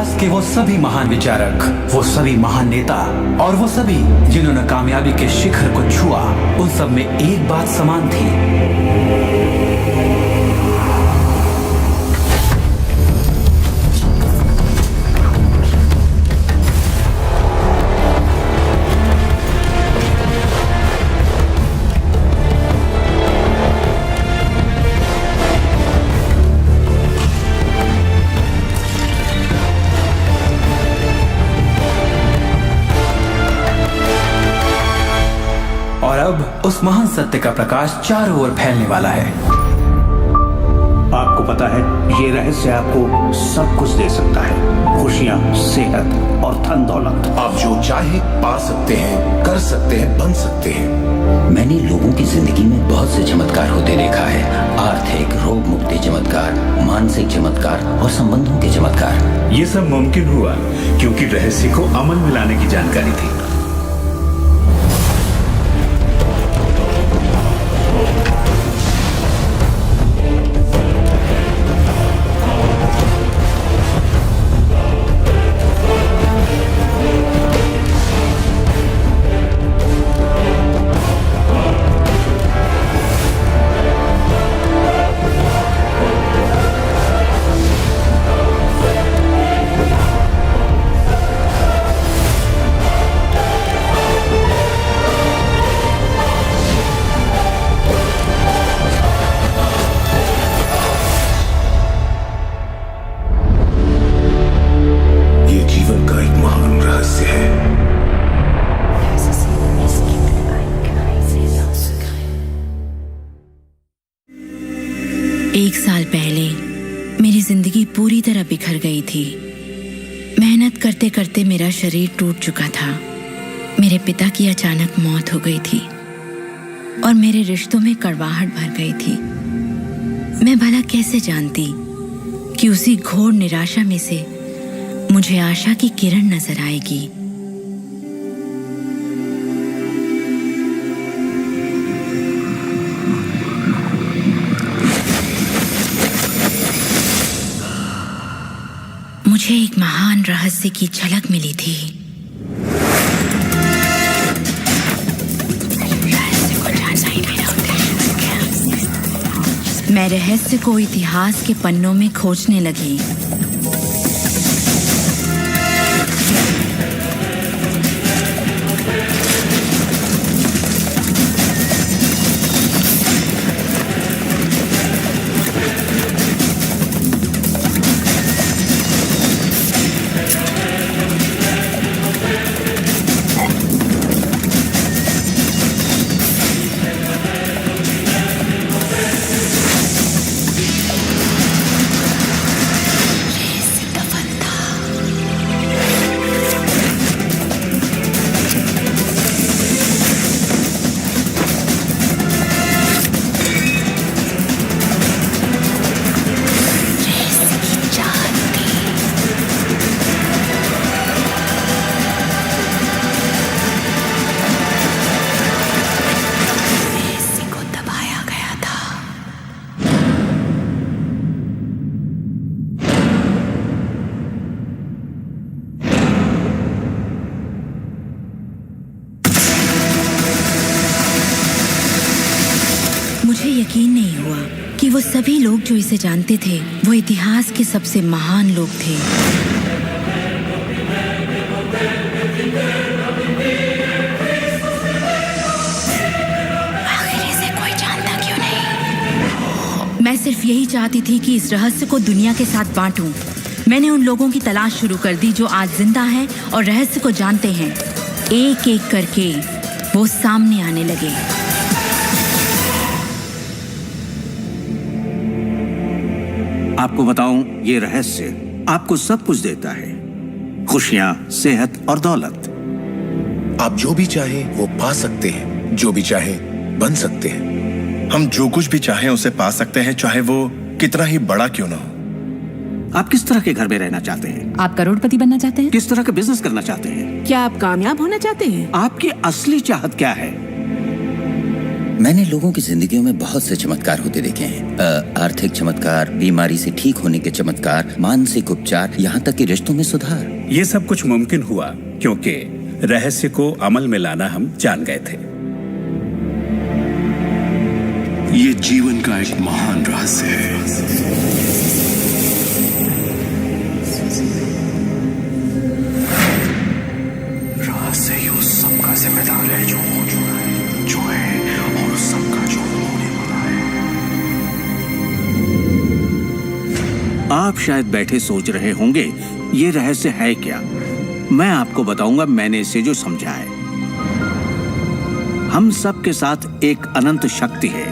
इतिहास के वो सभी महान विचारक, वो सभी महान नेता और वो सभी जिन्होंने कामयाबी के शिखर को छुआ, उन सब में एक बात समान थी। और अब उस महान सत्य का प्रकाश चारों ओर फैलने वाला है। आपको पता है, ये रहस्य आपको सब कुछ दे सकता है, खुशियाँ, सेहत और धन दौलत। आप जो चाहे पा सकते हैं, कर सकते हैं, बन सकते हैं। मैंने लोगों की जिंदगी में बहुत से चमत्कार होते देखा है। आर्थिक, रोग मुक्ति चमत्कार, मानसिक चमत्कार और संबंधों के चमत्कार। ये सब मुमकिन हुआ क्योंकि रहस्य को अमल में लाने की जानकारी थी। एक साल पहले मेरी जिंदगी पूरी तरह बिखर गई थी। मेहनत करते करते मेरा शरीर टूट चुका था। मेरे पिता की अचानक मौत हो गई थी और मेरे रिश्तों में कड़वाहट भर गई थी। मैं भला कैसे जानती कि उसी घोर निराशा में से मुझे आशा की किरण नजर आएगी। मुझे एक महान रहस्य की झलक मिली थी। मैं रहस्य को इतिहास के पन्नों में खोजने लगी। मुझे यकीन नहीं हुआ कि वो सभी लोग जो इसे जानते थे वो इतिहास के सबसे महान लोग थे। आखिर इसे कोई जानता क्यों नहीं? मैं सिर्फ यही चाहती थी कि इस रहस्य को दुनिया के साथ बांटूं। मैंने उन लोगों की तलाश शुरू कर दी जो आज जिंदा हैं और रहस्य को जानते हैं। एक एक करके वो सामने आने लगे। आपको बताऊं, ये रहस्य आपको सब कुछ देता है, खुशियां, सेहत और दौलत। आप जो भी चाहे वो पा सकते हैं, जो भी चाहे बन सकते हैं। हम जो कुछ भी चाहें उसे पा सकते हैं, चाहे वो कितना ही बड़ा क्यों ना हो। आप किस तरह के घर में रहना चाहते हैं? आप करोड़पति बनना चाहते हैं? किस तरह का बिजनेस करना चाहते हैं? क्या आप कामयाब होना चाहते हैं? आपकी असली चाहत क्या है? मैंने लोगों की जिंदगियों में बहुत से चमत्कार होते देखे हैं। आर्थिक चमत्कार, बीमारी से ठीक होने के चमत्कार, मानसिक उपचार, यहाँ तक कि रिश्तों में सुधार। ये सब कुछ मुमकिन हुआ क्योंकि रहस्य को अमल में लाना हम जान गए थे। ये जीवन का एक महान रहस्य है। रहस्य ही उस सबका जिम्मेदार है जो हो चुका है, जो है और उस सबका जो होने वाला है। आप शायद बैठे सोच रहे होंगे ये रहस्य है क्या। मैं आपको बताऊंगा मैंने इसे जो समझा है। हम सब के साथ एक अनंत शक्ति है।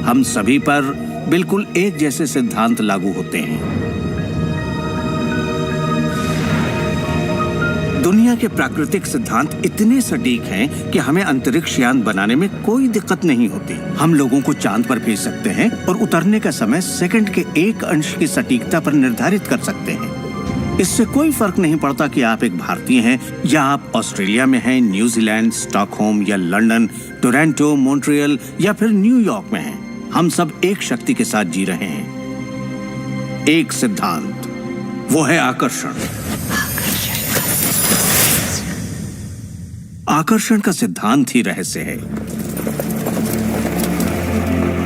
हम सभी पर बिल्कुल एक जैसे सिद्धांत लागू होते हैं। दुनिया के प्राकृतिक सिद्धांत इतने सटीक हैं कि हमें अंतरिक्ष यान बनाने में कोई दिक्कत नहीं होती। हम लोगों को चांद पर भेज सकते हैं और उतरने का समय सेकंड के 1 अंश की सटीकता पर निर्धारित कर सकते हैं। इससे कोई फर्क नहीं पड़ता कि आप एक भारतीय हैं या आप ऑस्ट्रेलिया में हैं, न्यूजीलैंड, स्टॉकहोम या लंदन, टोरंटो, मॉन्ट्रियल या फिर न्यूयॉर्क में हैं। हम सब एक शक्ति के साथ जी रहे हैं, एक सिद्धांत, वो है आकर्षण। आकर्षण का सिद्धांत ही रहस्य है।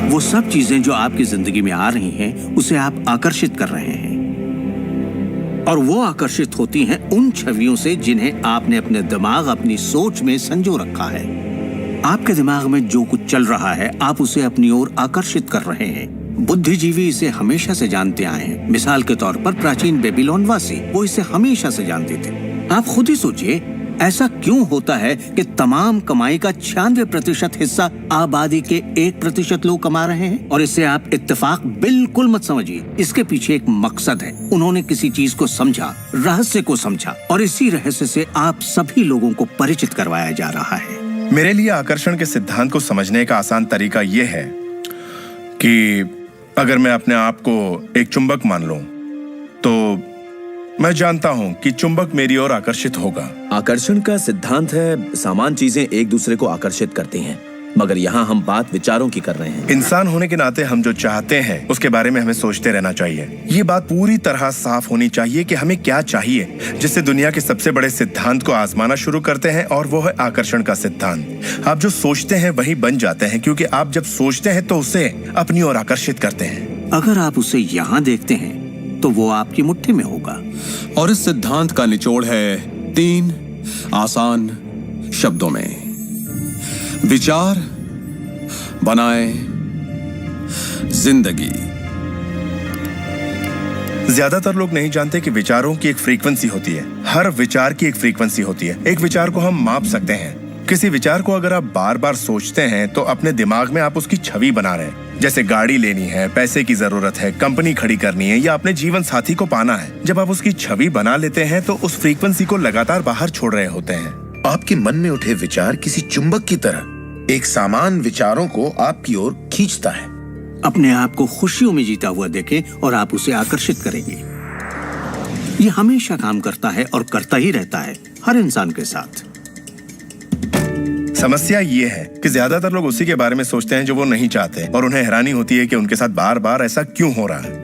वो सब चीजें जो आपकी जिंदगी में आ रही हैं, उसे आप आकर्षित कर रहे हैं और वो आकर्षित होती हैं उन छवियों से जिन्हें आपने अपने दिमाग, अपनी सोच में संजो रखा है। आपके दिमाग में जो कुछ चल रहा है, आप उसे अपनी ओर आकर्षित कर रहे हैं। बुद्धिजीवी इसे हमेशा से जानते आए हैं। मिसाल के तौर पर प्राचीन बेबीलोन वासी, वो इसे हमेशा से जानते थे। आप खुद ही सोचिए, ऐसा क्यों होता है कि तमाम कमाई का 96% हिस्सा आबादी के 1% लोग कमा रहे हैं? और इसे आप इत्तेफाक बिल्कुल मत समझिए। इसके पीछे एक मकसद है। उन्होंने किसी चीज को समझा, रहस्य को समझा, और इसी रहस्य से आप सभी लोगों को परिचित करवाया जा रहा है। मेरे लिए आकर्षण के सिद्धांत को समझने का आसान तरीका यह है कि अगर मैं अपने आप को एक चुंबक मान लूं, तो मैं जानता हूं कि चुंबक मेरी ओर आकर्षित होगा। आकर्षण का सिद्धांत है समान चीजें एक दूसरे को आकर्षित करती हैं, मगर यहाँ हम बात विचारों की कर रहे हैं। इंसान होने के नाते हम जो चाहते हैं उसके बारे में हमें सोचते रहना चाहिए। ये बात पूरी तरह साफ होनी चाहिए कि हमें क्या चाहिए, जिससे दुनिया के सबसे बड़े सिद्धांत को आजमाना शुरू करते हैं, और वो है आकर्षण का सिद्धांत। आप जो सोचते हैं वही बन जाते हैं, क्योंकि आप जब सोचते हैं तो उसे अपनी ओर आकर्षित करते हैं। अगर आप उसे यहाँ देखते हैं तो वो आपकी मुट्ठी में होगा। और इस सिद्धांत का निचोड़ है 3 आसान शब्दों में: विचार बनाए जिंदगी। ज्यादातर लोग नहीं जानते कि विचारों की एक फ्रीक्वेंसी होती है। हर विचार की एक फ्रीक्वेंसी होती है। एक विचार को हम माप सकते हैं। किसी विचार को अगर आप बार बार सोचते हैं तो अपने दिमाग में आप उसकी छवि बना रहे हैं। जैसे गाड़ी लेनी है, पैसे की जरूरत है, कंपनी खड़ी करनी है या अपने जीवन साथी को पाना है। जब आप उसकी छवि बना लेते हैं तो उस फ्रीक्वेंसी को लगातार बाहर छोड़ रहे होते हैं। आपके मन में उठे विचार किसी चुंबक की तरह एक सामान विचारों को आपकी ओर खींचता है। अपने आप को खुशियों में जीता हुआ देखें और आप उसे आकर्षित करेंगे। ये हमेशा काम करता है और करता ही रहता है, हर इंसान के साथ। समस्या ये है कि ज्यादातर लोग उसी के बारे में सोचते हैं जो वो नहीं चाहते, और उन्हें हैरानी होती है कि उनके साथ बार बार ऐसा क्यों हो रहा है।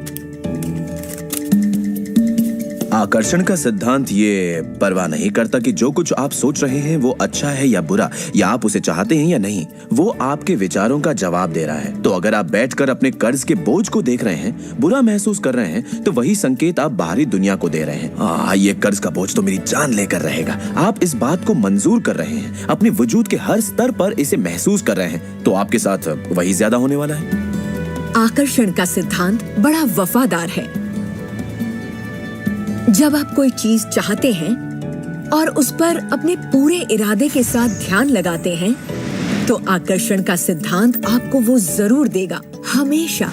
आकर्षण का सिद्धांत ये परवाह नहीं करता कि जो कुछ आप सोच रहे हैं वो अच्छा है या बुरा, या आप उसे चाहते हैं या नहीं। वो आपके विचारों का जवाब दे रहा है। तो अगर आप बैठकर अपने कर्ज के बोझ को देख रहे हैं, बुरा महसूस कर रहे हैं, तो वही संकेत आप बाहरी दुनिया को दे रहे हैं। ये कर्ज का बोझ तो मेरी जान लेकर रहेगा। आप इस बात को मंजूर कर रहे हैं, अपने वजूद के हर स्तर पर इसे महसूस कर रहे हैं, तो आपके साथ वही ज्यादा होने वाला है। आकर्षण का सिद्धांत बड़ा वफादार है। जब आप कोई चीज चाहते हैं और उस पर अपने पूरे इरादे के साथ ध्यान लगाते हैं, तो आकर्षण का सिद्धांत आपको वो जरूर देगा, हमेशा।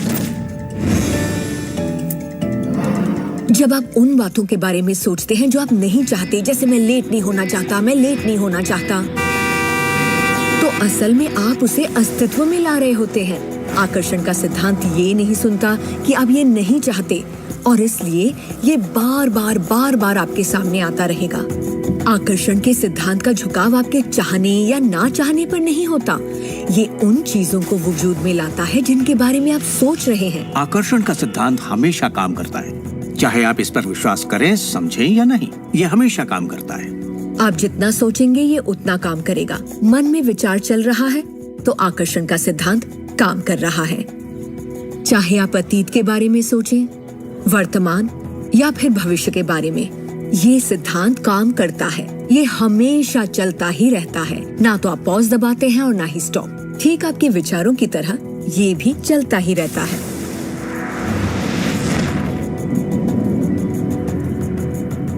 जब आप उन बातों के बारे में सोचते हैं जो आप नहीं चाहते, जैसे मैं लेट नहीं होना चाहता, मैं लेट नहीं होना चाहता, तो असल में आप उसे अस्तित्व में ला रहे होते हैं। आकर्षण का सिद्धांत ये नहीं सुनता कि आप ये नहीं चाहते, और इसलिए ये बार बार आपके सामने आता रहेगा। आकर्षण के सिद्धांत का झुकाव आपके चाहने या ना चाहने पर नहीं होता। ये उन चीजों को वजूद में लाता है जिनके बारे में आप सोच रहे हैं। आकर्षण का सिद्धांत हमेशा काम करता है, चाहे आप इस पर विश्वास करें, समझें या नहीं। ये हमेशा काम करता है। आप जितना सोचेंगे ये उतना काम करेगा। मन में विचार चल रहा है तो आकर्षण का सिद्धांत काम कर रहा है। चाहे आप अतीत के बारे में सोचें, वर्तमान या फिर भविष्य के बारे में, ये सिद्धांत काम करता है। ये हमेशा चलता ही रहता है। ना तो आप पॉज दबाते हैं और ना ही स्टॉप। ठीक आपके विचारों की तरह ये भी चलता ही रहता है।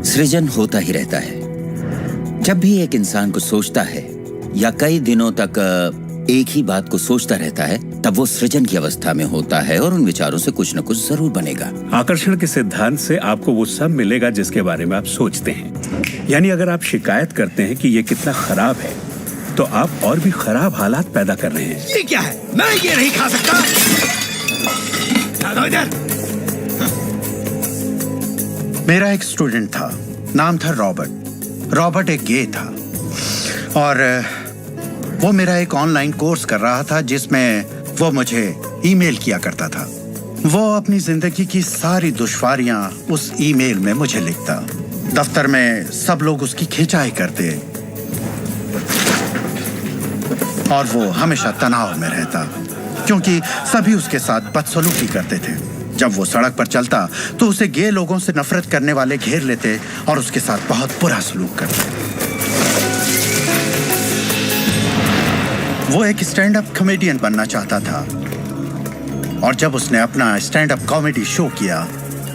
सृजन होता ही रहता है। जब भी एक इंसान को सोचता है या कई दिनों तक एक ही बात को सोचता रहता है, तब वो सृजन की अवस्था में होता है और उन विचारों से कुछ न कुछ जरूर बनेगा। आकर्षण के सिद्धांत से आपको वो सब मिलेगा जिसके बारे में आप सोचते हैं। यानी अगर आप शिकायत करते हैं कि ये कितना खराब है, तो आप और भी खराब हालात पैदा कर रहे हैं। ये क्या है? मैं ये नहीं खा सकता। इधर। मेरा एक स्टूडेंट था, नाम था रॉबर्ट। रॉबर्ट एक गे था और वो मेरा एक ऑनलाइन कोर्स कर रहा था जिसमें वो मुझे ईमेल किया करता था। वो अपनी जिंदगी की सारी दुश्वारियां उस ईमेल में मुझे लिखता। दफ्तर में सब लोग उसकी खिंचाई करते और वो हमेशा तनाव में रहता क्योंकि सभी उसके साथ बदसलूकी करते थे। जब वो सड़क पर चलता तो उसे गे लोगों से नफरत करने वाले घेर लेते और उसके साथ बहुत बुरा सलूक करते। वो एक स्टैंड अप कॉमेडियन बनना चाहता था और जब उसने अपना स्टैंड अप कॉमेडी शो किया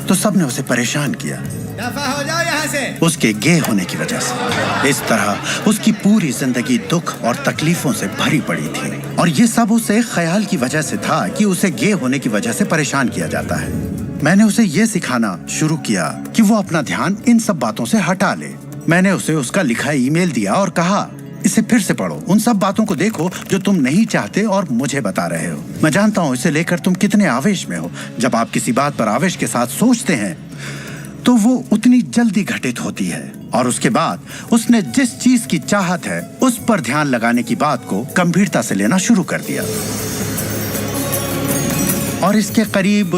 तो सबने उसे परेशान किया। दफा हो जाओ यहाँ से। उसके गे होने की वजह से। इस तरह उसकी पूरी जिंदगी दुख और तकलीफों से भरी पड़ी थी और ये सब उसे ख्याल की वजह से था कि उसे गे होने की वजह से परेशान किया जाता है। मैंने उसे ये सिखाना शुरू किया कि वो अपना ध्यान इन सब बातों से हटा ले। मैंने उसे उसका लिखा ईमेल दिया और कहा, इसे फिर से पढ़ो, उन सब बातों को देखो जो तुम नहीं चाहते और मुझे बता रहे हो। मैं जानता हूँ इसे लेकर तुम कितने आवेश में हो। जब आप किसी बात पर आवेश के साथ सोचते हैं तो वो उतनी जल्दी घटित होती है। और उसके बाद उसने जिस चीज की चाहत है उस पर ध्यान लगाने की बात को गंभीरता से लेना शुरू कर दिया। और इसके करीब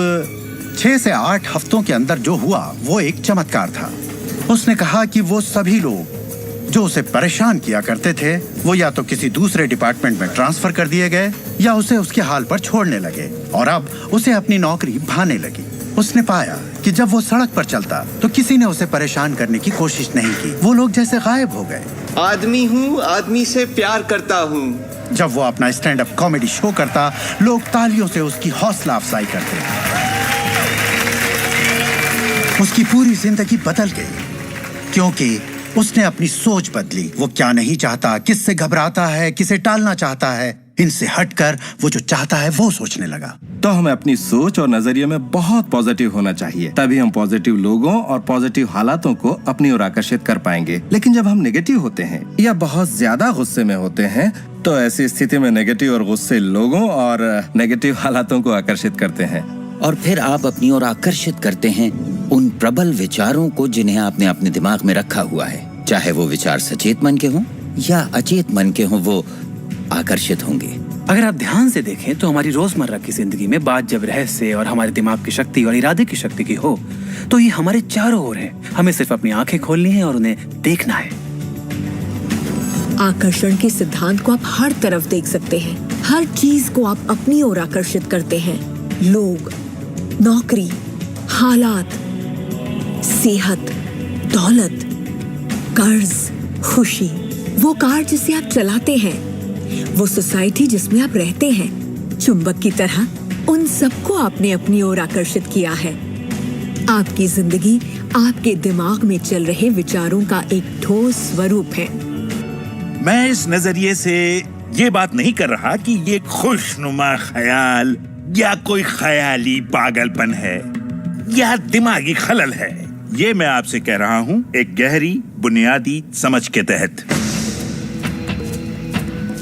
6 से 8 हफ्तों के अंदर जो हुआ वो एक चमत्कार था। उसने कहा कि वो सभी लोग जो उसे परेशान किया करते थे वो या तो किसी दूसरे डिपार्टमेंट में ट्रांसफर कर दिए गए या उसे उसके हाल पर छोड़ने लगे और अब उसे अपनी नौकरी भाने लगी। उसने पाया कि जब वो सड़क पर चलता तो किसी ने उसे परेशान करने की कोशिश नहीं की। वो लोग जैसे गायब हो गए। आदमी हूँ, आदमी से प्यार करता हूँ। जब वो अपना स्टैंड अप कॉमेडी शो करता, लोग तालियों से उसकी हौसला अफजाई करते। उसकी पूरी जिंदगी बदल गई क्योंकि उसने अपनी सोच बदली। वो क्या नहीं चाहता, किससे घबराता है, किसे टालना चाहता है, इनसे हटकर वो जो चाहता है वो सोचने लगा। तो हमें अपनी सोच और नजरिए में बहुत पॉजिटिव होना चाहिए, तभी हम पॉजिटिव लोगों और पॉजिटिव हालातों को अपनी ओर आकर्षित कर पाएंगे। लेकिन जब हम नेगेटिव होते हैं या बहुत ज्यादा गुस्से में होते हैं तो ऐसी स्थिति में नेगेटिव और गुस्से लोगों और नेगेटिव हालातों को आकर्षित करते हैं और फिर आप अपनी ओर आकर्षित करते हैं उन प्रबल विचारों को जिन्हें आपने अपने दिमाग में रखा हुआ है। चाहे वो विचार सचेत मन के हों या अचेत मन के हों, वो आकर्षित होंगे। अगर आप ध्यान से देखें तो हमारी रोजमर्रा की जिंदगी में बात जब रहस्य और हमारे दिमाग की शक्ति और इरादे की शक्ति की हो तो ये हमारे चारों ओर है। हमें सिर्फ अपनी आंखें खोलनी है और उन्हें देखना है। आकर्षण के सिद्धांत को आप हर तरफ देख सकते हैं। हर चीज को आप अपनी ओर आकर्षित करते हैं। लोग, नौकरी, हालात, सेहत, दौलत, कर्ज, खुशी, वो कार जिसे आप चलाते हैं, वो सोसाइटी जिसमें आप रहते हैं, चुंबक की तरह उन सबको आपने अपनी ओर आकर्षित किया है। आपकी जिंदगी आपके दिमाग में चल रहे विचारों का एक ठोस स्वरूप है। मैं इस नजरिए से ये बात नहीं कर रहा कि ये खुशनुमा ख्याल या कोई ख्याली पागलपन है या दिमागी खलल है। ये मैं आपसे कह रहा हूँ एक गहरी बुनियादी समझ के तहत।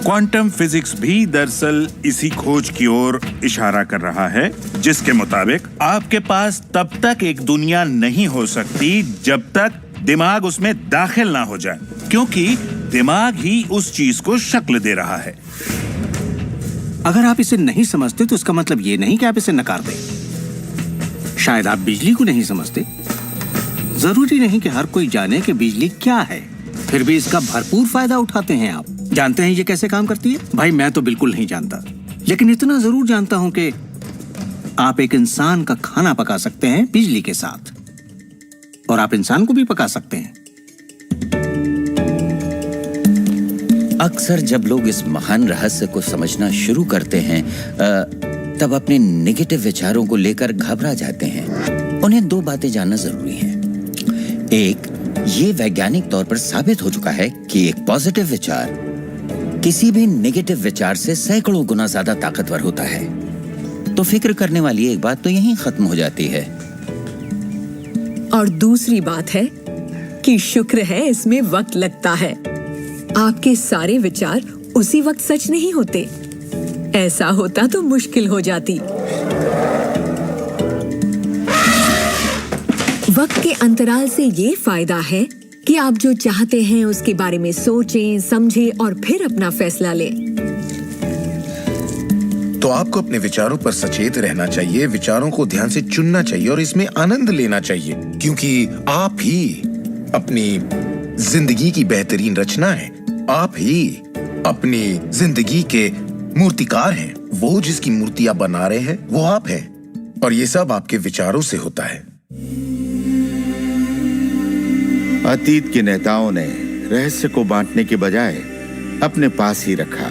क्वांटम फिजिक्स भी दरअसल इसी खोज की ओर इशारा कर रहा है जिसके मुताबिक आपके पास तब तक एक दुनिया नहीं हो सकती जब तक दिमाग उसमें दाखिल ना हो जाए, क्योंकि दिमाग ही उस चीज को शक्ल दे रहा है। अगर आप इसे नहीं समझते तो इसका मतलब ये नहीं कि आप इसे नकार दें। शायद आप बिजली को नहीं समझते। जरूरी नहीं कि हर कोई जाने कि बिजली क्या है, फिर भी इसका भरपूर फायदा उठाते हैं आप। जानते हैं ये कैसे काम करती है? भाई मैं तो बिल्कुल नहीं जानता, लेकिन इतना जरूर जानता हूं कि आप एक इंसान का खाना पका सकते हैं बिजली के साथ, और आप इंसान को भी पका सकते हैं। अक्सर जब लोग इस महान रहस्य को समझना शुरू करते हैं तब अपने नेगेटिव विचारों को लेकर घबरा जाते हैं। उन्हें दो बातें जानना जरूरी है। एक, ये वैज्ञानिक तौर पर साबित हो चुका है कि एक पॉजिटिव विचार किसी भी नेगेटिव विचार से सैकड़ों गुना ज्यादा ताकतवर होता है। तो फिक्र करने वाली एक बात तो यहीं खत्म हो जाती है। और दूसरी बात है कि शुक्र है इसमें वक्त लगता है। आपके सारे विचार उसी वक्त सच नहीं होते। ऐसा होता तो मुश्किल हो जाती। वक्त के अंतराल से ये फायदा है कि आप जो चाहते हैं उसके बारे में सोचें, समझें और फिर अपना फैसला लें। तो आपको अपने विचारों पर सचेत रहना चाहिए, विचारों को ध्यान से चुनना चाहिए और इसमें आनंद लेना चाहिए, क्योंकि आप ही अपनी जिंदगी की बेहतरीन रचना है। आप ही अपनी जिंदगी के मूर्तिकार हैं। वो जिसकी मूर्ति आप बना रहे हैं वो आप हैं, और ये सब आपके विचारों से होता है। अतीत के नेताओं ने रहस्य को बांटने के बजाय अपने पास ही रखा।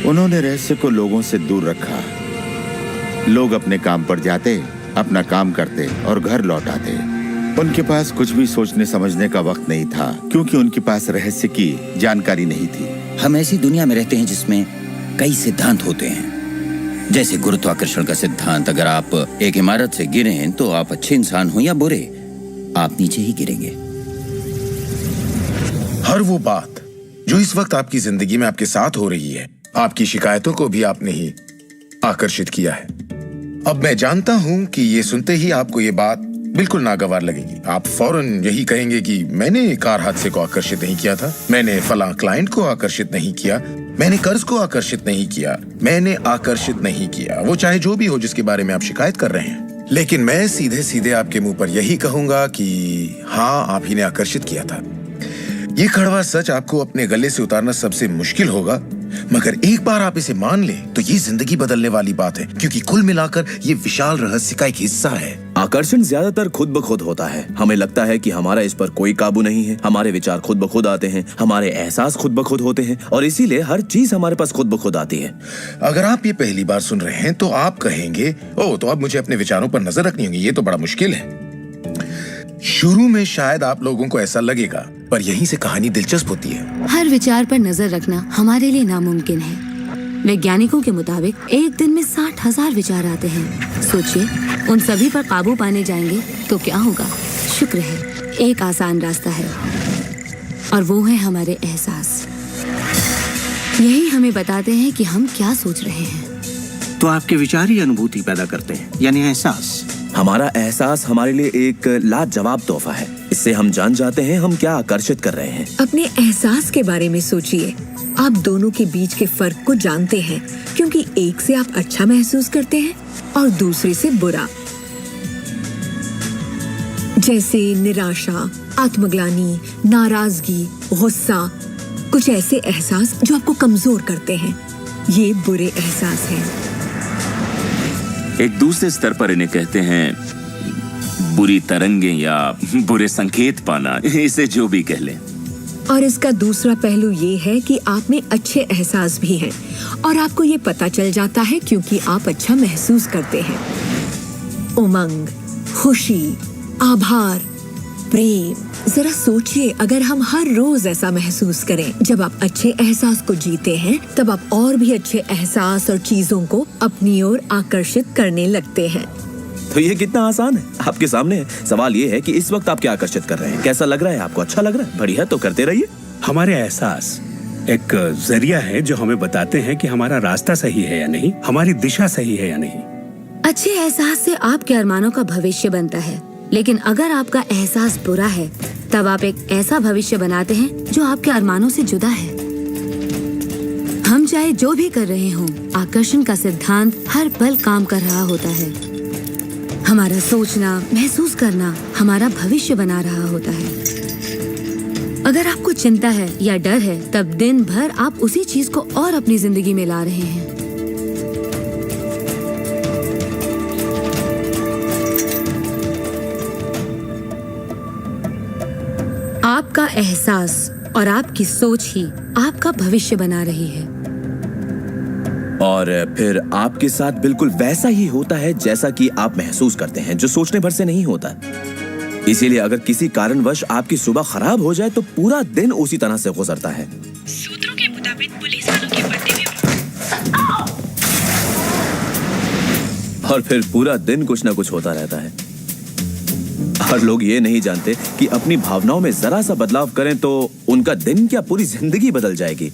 उन्होंने रहस्य को लोगों से दूर रखा। लोग अपने काम पर जाते, अपना काम करते और घर लौट आते। उनके पास कुछ भी सोचने समझने का वक्त नहीं था, क्योंकि उनके पास रहस्य की जानकारी नहीं थी। हम ऐसी दुनिया में रहते हैं जिसमें कई सिद्धांत होते हैं, जैसे गुरुत्वाकर्षण का सिद्धांत। अगर आप एक इमारत से गिरे हैं तो आप अच्छे इंसान हो या बुरे, आप नीचे ही गिरेंगे। हर वो बात जो इस वक्त आपकी जिंदगी में आपके साथ हो रही है, आपकी शिकायतों को भी आपने ही आकर्षित किया है। अब मैं जानता हूं कि ये सुनते ही आपको ये बात बिल्कुल नागवार लगेगी। आप फौरन यही कहेंगे कि मैंने कार हादसे को आकर्षित नहीं किया था, मैंने फलां क्लाइंट को आकर्षित नहीं किया, मैंने कर्ज को आकर्षित नहीं किया, मैंने आकर्षित नहीं किया, वो चाहे जो भी हो जिसके बारे में आप शिकायत कर रहे हैं। लेकिन मैं सीधे सीधे आपके मुंह पर यही कहूंगा कि हाँ, आप ही ने आकर्षित किया था। ये कड़वा सच आपको अपने गले से उतारना सबसे मुश्किल होगा, मगर एक बार आप इसे मान लें तो ये जिंदगी बदलने वाली बात है, क्योंकि कुल मिलाकर ये विशाल रहस्य का एक हिस्सा है। आकर्षण ज्यादातर खुद ब खुद होता है। हमें लगता है कि हमारा इस पर कोई काबू नहीं है। हमारे विचार खुद ब खुद आते हैं, हमारे एहसास खुद ब खुद होते हैं, और इसीलिए हर चीज हमारे पास खुद ब खुद आती है। अगर आप ये पहली बार सुन रहे हैं तो आप कहेंगे, ओह, तो अब मुझे अपने विचारों पर नजर रखनी होगी, ये तो बड़ा मुश्किल है। शुरू में शायद आप लोगों को ऐसा लगेगा, पर यहीं से कहानी दिलचस्प होती है। हर विचार पर नजर रखना हमारे लिए नामुमकिन है। वैज्ञानिकों के मुताबिक एक दिन में 60,000 विचार आते हैं। सोचिए, उन सभी पर काबू पाने जाएंगे तो क्या होगा? शुक्र है एक आसान रास्ता है, और वो है हमारे एहसास। यही हमें बताते हैं कि हम क्या सोच रहे हैं। तो आपके विचार ही अनुभूति पैदा करते हैं, यानी एहसास। हमारा एहसास हमारे लिए एक लाजवाब तोहफा है। इससे हम जान जाते हैं हम क्या आकर्षित कर रहे हैं। अपने एहसास के बारे में सोचिए। आप दोनों के बीच के फर्क को जानते हैं, क्योंकि एक से आप अच्छा महसूस करते हैं और दूसरे से बुरा। जैसे निराशा, आत्मग्लानि, नाराजगी, गुस्सा, कुछ ऐसे एहसास जो आपको कमजोर करते हैं, ये बुरे एहसास हैं। एक दूसरे स्तर पर इन्हें कहते हैं बुरी तरंगें या बुरे संकेत पाना, इसे जो भी कह लें। और इसका दूसरा पहलू ये है कि आप में अच्छे एहसास भी हैं, और आपको ये पता चल जाता है क्योंकि आप अच्छा महसूस करते हैं। उमंग, खुशी, आभार, प्रेम। जरा सोचिए, अगर हम हर रोज ऐसा महसूस करें। जब आप अच्छे एहसास को जीते हैं तब आप और भी अच्छे एहसास और चीजों को अपनी ओर आकर्षित करने लगते हैं। तो ये कितना आसान है, आपके सामने है। सवाल ये है कि इस वक्त आप क्या आकर्षित कर रहे हैं। कैसा लग रहा है आपको? अच्छा लग रहा है? बढ़िया, तो करते रहिए। हमारे एहसास एक जरिया है जो हमें बताते हैं कि हमारा रास्ता सही है या नहीं, हमारी दिशा सही है या नहीं। अच्छे एहसास से आपके अरमानों का भविष्य बनता है। लेकिन अगर आपका एहसास बुरा है, तब आप एक ऐसा भविष्य बनाते हैं जो आपके अरमानों से जुदा है। हम चाहे जो भी कर रहे हों, आकर्षण का सिद्धांत हर पल काम कर रहा होता है। हमारा सोचना, महसूस करना हमारा भविष्य बना रहा होता है। अगर आपको चिंता है या डर है, तब दिन भर आप उसी चीज को और अपनी जिंदगी में ला रहे हैं। आपका एहसास और आपकी सोच ही आपका भविष्य बना रही है। और फिर आपके साथ बिल्कुल वैसा ही होता है जैसा कि आप महसूस करते हैं, जो सोचने भर से नहीं होता। इसीलिए अगर किसी कारणवश आपकी सुबह खराब हो जाए तो पूरा दिन उसी तरह से गुजरता है। सूत्रों के मुताबिक पुलिस वालों के वर्दी में और फिर पूरा दिन कुछ ना कुछ होता रहता है। और लोग ये नहीं जानते कि अपनी भावनाओं में जरा सा बदलाव करें तो उनका दिन क्या पूरी जिंदगी बदल जाएगी।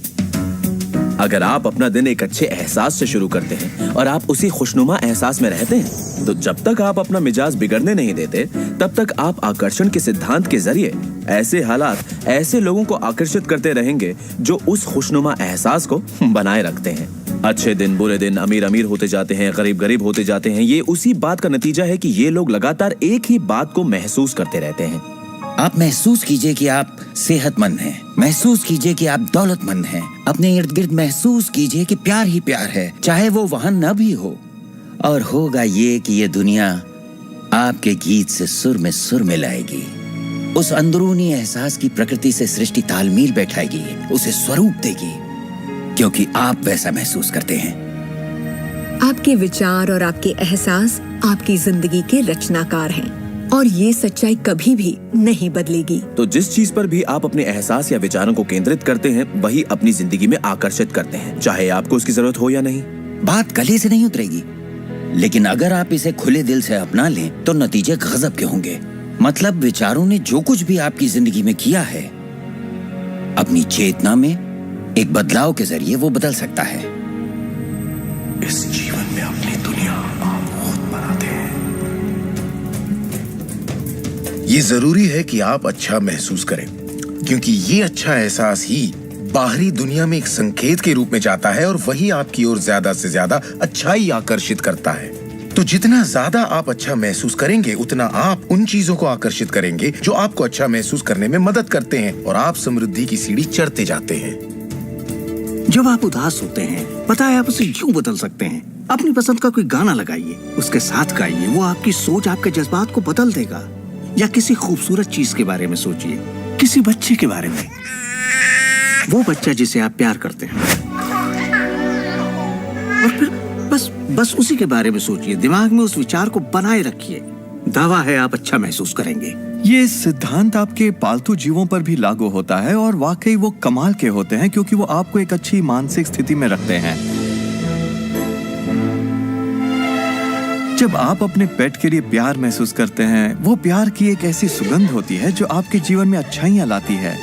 अगर आप अपना दिन एक अच्छे एहसास से शुरू करते हैं और आप उसी खुशनुमा एहसास में रहते हैं, तो जब तक आप अपना मिजाज बिगड़ने नहीं देते, तब तक आप आकर्षण के सिद्धांत के जरिए ऐसे हालात, ऐसे लोगों को आकर्षित करते रहेंगे जो उस खुशनुमा एहसास को बनाए रखते हैं। अच्छे दिन, बुरे दिन, अमीर अमीर होते जाते हैं, गरीब गरीब होते जाते हैं। ये उसी बात का नतीजा है कि ये लोग लगातार एक ही बात को महसूस करते रहते हैं। आप महसूस कीजिए कि आप सेहतमंद हैं, महसूस कीजिए कि आप दौलतमंद हैं, अपने इर्द गिर्द महसूस कीजिए कि प्यार ही प्यार है, चाहे वो वहां न भी हो। और होगा ये कि ये दुनिया आपके गीत से सुर मिलाएगी। उस अंदरूनी एहसास की प्रकृति से सृष्टि तालमेल बैठाएगी, उसे स्वरूप देगी, क्योंकि आप वैसा महसूस करते हैं। आपके विचार और आपके एहसास आपकी जिंदगी के रचनाकार हैं, और ये सच्चाई कभी भी नहीं बदलेगी। तो जिस चीज पर भी आप अपने एहसास या विचारों को केंद्रित करते हैं, वही अपनी जिंदगी में आकर्षित करते हैं, चाहे आपको उसकी जरूरत हो या नहीं। बात गले से नहीं उतरेगी, लेकिन अगर आप इसे खुले दिल से अपना लें तो नतीजे गजब के होंगे। मतलब विचारों ने जो कुछ भी आपकी जिंदगी में किया है, अपनी चेतना में एक बदलाव के जरिए वो बदल सकता है। इस जीवन में अपनी दुनिया आप खुद बनाते हैं। ये जरूरी है कि आप अच्छा महसूस करें, क्योंकि ये अच्छा एहसास ही बाहरी दुनिया में एक संकेत के रूप में जाता है और वही आपकी ओर ज्यादा से ज्यादा अच्छाई आकर्षित करता है। तो जितना ज्यादा आप अच्छा महसूस करेंगे, उतना आप उन चीजों को आकर्षित करेंगे जो आपको अच्छा महसूस करने में मदद करते हैं, और आप समृद्धि की सीढ़ी चढ़ते जाते हैं। जब आप उदास होते हैं, पता है आप उसे क्यों बदल सकते हैं? अपनी पसंद का कोई गाना लगाइए, उसके साथ गाइए, वो आपकी सोच, आपके जज्बात को बदल देगा। या किसी खूबसूरत चीज के बारे में सोचिए, किसी बच्चे के बारे में, वो बच्चा जिसे आप प्यार करते हैं, और फिर बस उसी के बारे में सोचिए। दिमाग में उस विचार को बनाए रखिए। दावा है आप अच्छा महसूस करेंगे। ये सिद्धांत आपके पालतू जीवों पर भी लागू होता है, और वाकई वो कमाल के होते हैं, क्योंकि वो आपको एक अच्छी मानसिक स्थिति में रखते हैं। जब आप अपने पेट के लिए प्यार महसूस करते हैं, वो प्यार की एक ऐसी सुगंध होती है जो आपके जीवन में अच्छाइयां लाती है।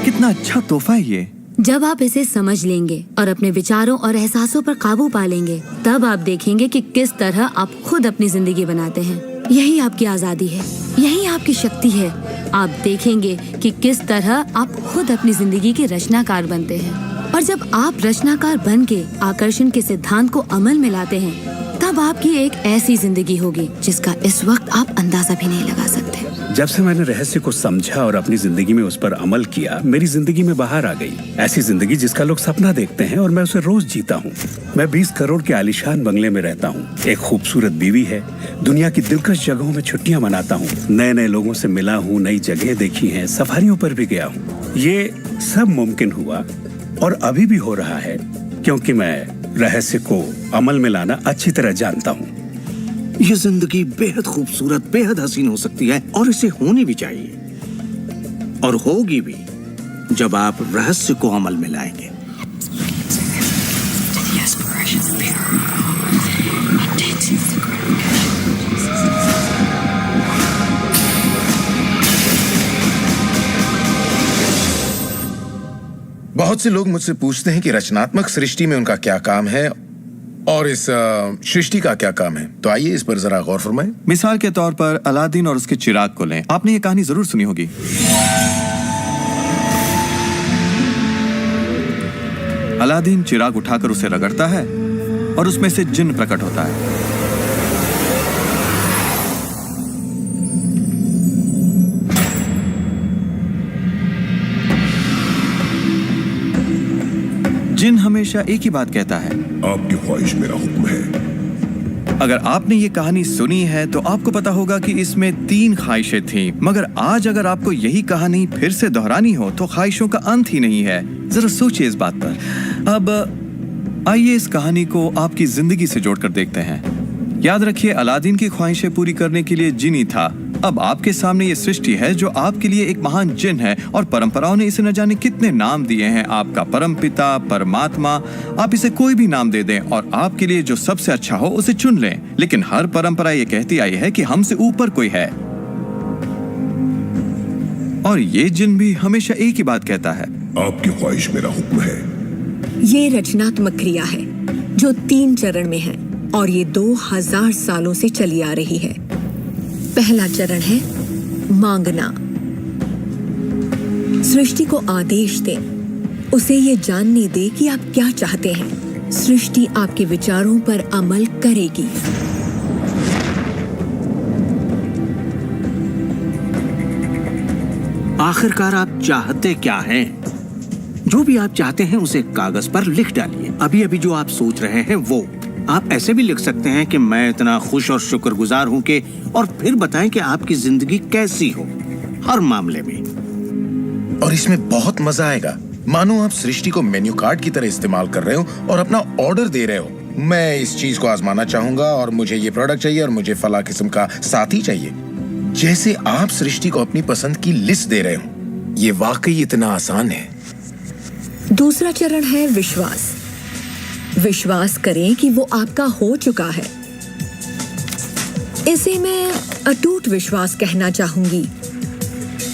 कितना अच्छा तोहफा है ये। जब आप इसे समझ लेंगे और अपने विचारों और एहसासों पर काबू पा लेंगे, तब आप देखेंगे कि किस तरह आप खुद अपनी जिंदगी बनाते हैं। यही आपकी आजादी है, यही आपकी शक्ति है। आप देखेंगे कि किस तरह आप खुद अपनी जिंदगी के रचनाकार बनते हैं। और जब आप रचनाकार बन के आकर्षण के सिद्धांत को अमल में लाते हैं, तब आपकी एक ऐसी जिंदगी होगी जिसका इस वक्त आप अंदाजा भी नहीं लगा सकते। जब से मैंने रहस्य को समझा और अपनी जिंदगी में उस पर अमल किया, मेरी जिंदगी में बाहर आ गई ऐसी जिंदगी जिसका लोग सपना देखते हैं, और मैं उसे रोज जीता हूँ। मैं 20 करोड़ के आलीशान बंगले में रहता हूँ, एक खूबसूरत बीवी है, दुनिया की दिलकश जगहों में छुट्टियां मनाता हूँ, नए नए लोगों से मिला हूँ, नई जगह देखी हैं, सफारियों पर भी गया हूँ। ये सब मुमकिन हुआ और अभी भी हो रहा है क्योंकि मैं रहस्य को अमल में लाना अच्छी तरह जानता हूँ। ये जिंदगी बेहद खूबसूरत, बेहद हसीन हो सकती है, और इसे होनी भी चाहिए, और होगी भी जब आप रहस्य को अमल में लाएंगे। बहुत से लोग मुझसे पूछते हैं कि रचनात्मक सृष्टि में उनका क्या काम है, और इस सृष्टि का क्या काम है? तो आइए इस पर जरा गौर फरमाएं। मिसाल के तौर पर अलादीन और उसके चिराग को लें। आपने ये कहानी जरूर सुनी होगी। अलादीन चिराग उठाकर उसे रगड़ता है और उसमें से जिन्न प्रकट होता है। जिन हमेशा एक ही बात कहता है, आपकी ख्वाहिश मेरा हुक्म है। अगर आपने ये कहानी सुनी है तो आपको पता होगा कि इसमें 3 ख्वाहिशें थीं, मगर आज अगर आपको यही कहानी फिर से दोहरानी हो तो ख्वाहिशों का अंत ही नहीं है। जरा सोचिए इस बात पर। अब आइए इस कहानी को आपकी जिंदगी से जोड़कर देखते हैं। याद रखिए, अलादीन की ख्वाहिशें पूरी करने के लिए जिनी था। अब आपके सामने ये सृष्टि है जो आपके लिए एक महान जिन है, और परंपराओं ने इसे न जाने कितने नाम दिए हैं। आपका परम पिता, परमात्मा, आप इसे कोई भी नाम दे दें और आपके लिए जो सबसे अच्छा हो उसे चुन लें। लेकिन हर परंपरा ये कहती आई है कि हमसे ऊपर कोई है, और ये जिन भी हमेशा एक ही बात कहता है, आपकी ख्वाहिश मेरा हुक्म है। ये रचनात्मक क्रिया है जो 3 चरण में है और ये 2000 सालों से चली आ रही है। पहला चरण है मांगना। सृष्टि को आदेश दें, उसे ये जानने दे कि आप क्या चाहते हैं। सृष्टि आपके विचारों पर अमल करेगी। आखिरकार आप चाहते क्या हैं? जो भी आप चाहते हैं उसे कागज पर लिख डालिए। अभी अभी जो आप सोच रहे हैं वो आप ऐसे भी लिख सकते हैं कि मैं इतना खुश और शुक्रगुजार हूं कि, और फिर बताएं कि आपकी जिंदगी कैसी हो हर मामले में। और इसमें बहुत मजा आएगा। मानो आप सृष्टि को मेन्यू कार्ड की तरह इस्तेमाल कर रहे हो और अपना ऑर्डर दे रहे हो। मैं इस चीज को आजमाना चाहूंगा और मुझे ये प्रोडक्ट चाहिए और मुझे फला किस्म का साथी चाहिए। जैसे आप सृष्टि को अपनी पसंद की लिस्ट दे रहे हो। ये वाकई इतना आसान है। दूसरा चरण है विश्वास। विश्वास करें कि वो आपका हो चुका है। इसे मैं अटूट विश्वास कहना चाहूंगी।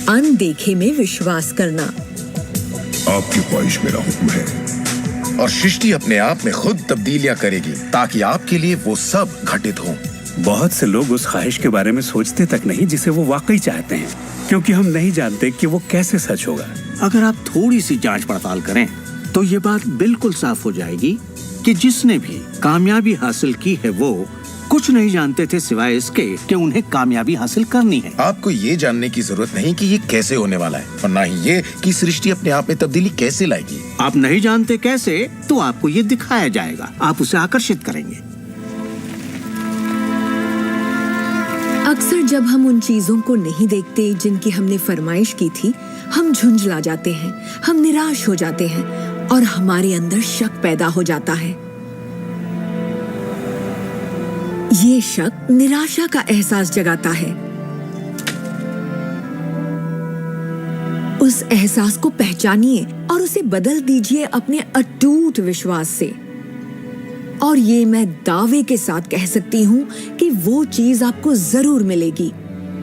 अनदेखे में विश्वास करना। आपकी ख्वाहिश मेरा हुक्म है। और सृष्टि अपने आप में खुद तब्दीलियां करेगी ताकि आपके लिए वो सब घटित हो। बहुत से लोग उस ख्वाहिश के बारे में सोचते तक नहीं जिसे वो वाकई चाहते हैं, क्योंकि हम नहीं जानते कि वो कैसे सच होगा। अगर आप थोड़ी सी जांच पड़ताल करें तो ये बात बिल्कुल साफ हो जाएगी कि जिसने भी कामयाबी हासिल की है वो कुछ नहीं जानते थे सिवाय इसके कि उन्हें कामयाबी हासिल करनी है। आपको ये जानने की जरूरत नहीं कि ये कैसे होने वाला है, और ना ही ये कि सृष्टि अपने आप में तब्दीली कैसे लाएगी। आप नहीं जानते कैसे, तो आपको ये दिखाया जाएगा। आप उसे आकर्षित करेंगे। अक्सर जब हम उन चीजों को नहीं देखते जिनकी हमने फरमाइश की थी, हम झुंझला जाते हैं, हम निराश हो जाते हैं और हमारे अंदर शक पैदा हो जाता है। ये शक निराशा का एहसास जगाता है। उस एहसास को पहचानिए और उसे बदल दीजिए अपने अटूट विश्वास से। और ये मैं दावे के साथ कह सकती हूँ कि वो चीज आपको जरूर मिलेगी।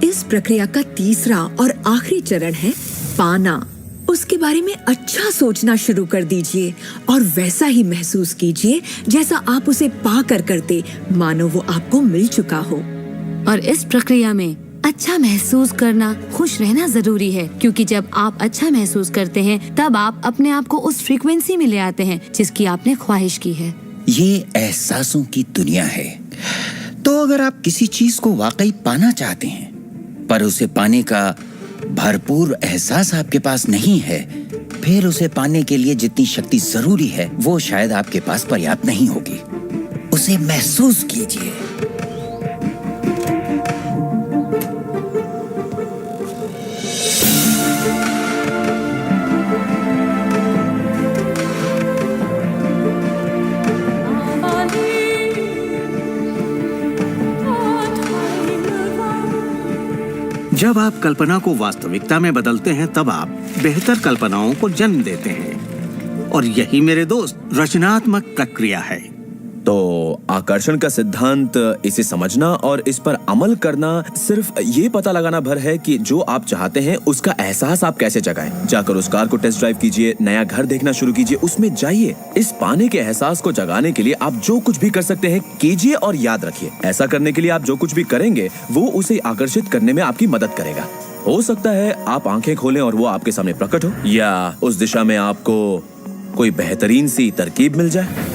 इस प्रक्रिया का तीसरा और आखिरी चरण है पाना। उसके बारे में अच्छा सोचना शुरू कर दीजिए और वैसा ही महसूस कीजिए जैसा आप उसे पाकर करते, मानो वो आपको मिल चुका हो। और इस प्रक्रिया में अच्छा महसूस करना, खुश रहना जरूरी है, क्योंकि जब आप अच्छा महसूस करते हैं तब आप अपने आप को उस फ्रीक्वेंसी में ले आते हैं जिसकी आपने ख्वाहिश की है। ये एहसासों की दुनिया है। तो अगर आप किसी चीज को वाकई पाना चाहते हैं पर उसे पाने का भरपूर एहसास आपके पास नहीं है, फिर उसे पाने के लिए जितनी शक्ति जरूरी है वो शायद आपके पास पर्याप्त नहीं होगी। उसे महसूस कीजिए। जब आप कल्पना को वास्तविकता में बदलते हैं तब आप बेहतर कल्पनाओं को जन्म देते हैं। और यही मेरे दोस्त रचनात्मक प्रक्रिया है। तो आकर्षण का सिद्धांत, इसे समझना और इस पर अमल करना सिर्फ ये पता लगाना भर है कि जो आप चाहते हैं उसका एहसास आप कैसे जगाएं। जाकर उस कार को टेस्ट ड्राइव कीजिए, नया घर देखना शुरू कीजिए, उसमें जाइए। इस पाने के एहसास को जगाने के लिए आप जो कुछ भी कर सकते हैं कीजिए और याद रखिए, ऐसा करने के लिए आप जो कुछ भी करेंगे वो उसे आकर्षित करने में आपकी मदद करेगा। हो सकता है आप आंखें खोलें और वो आपके सामने प्रकट हो, या उस दिशा में आपको कोई बेहतरीन सी तरकीब मिल जाए।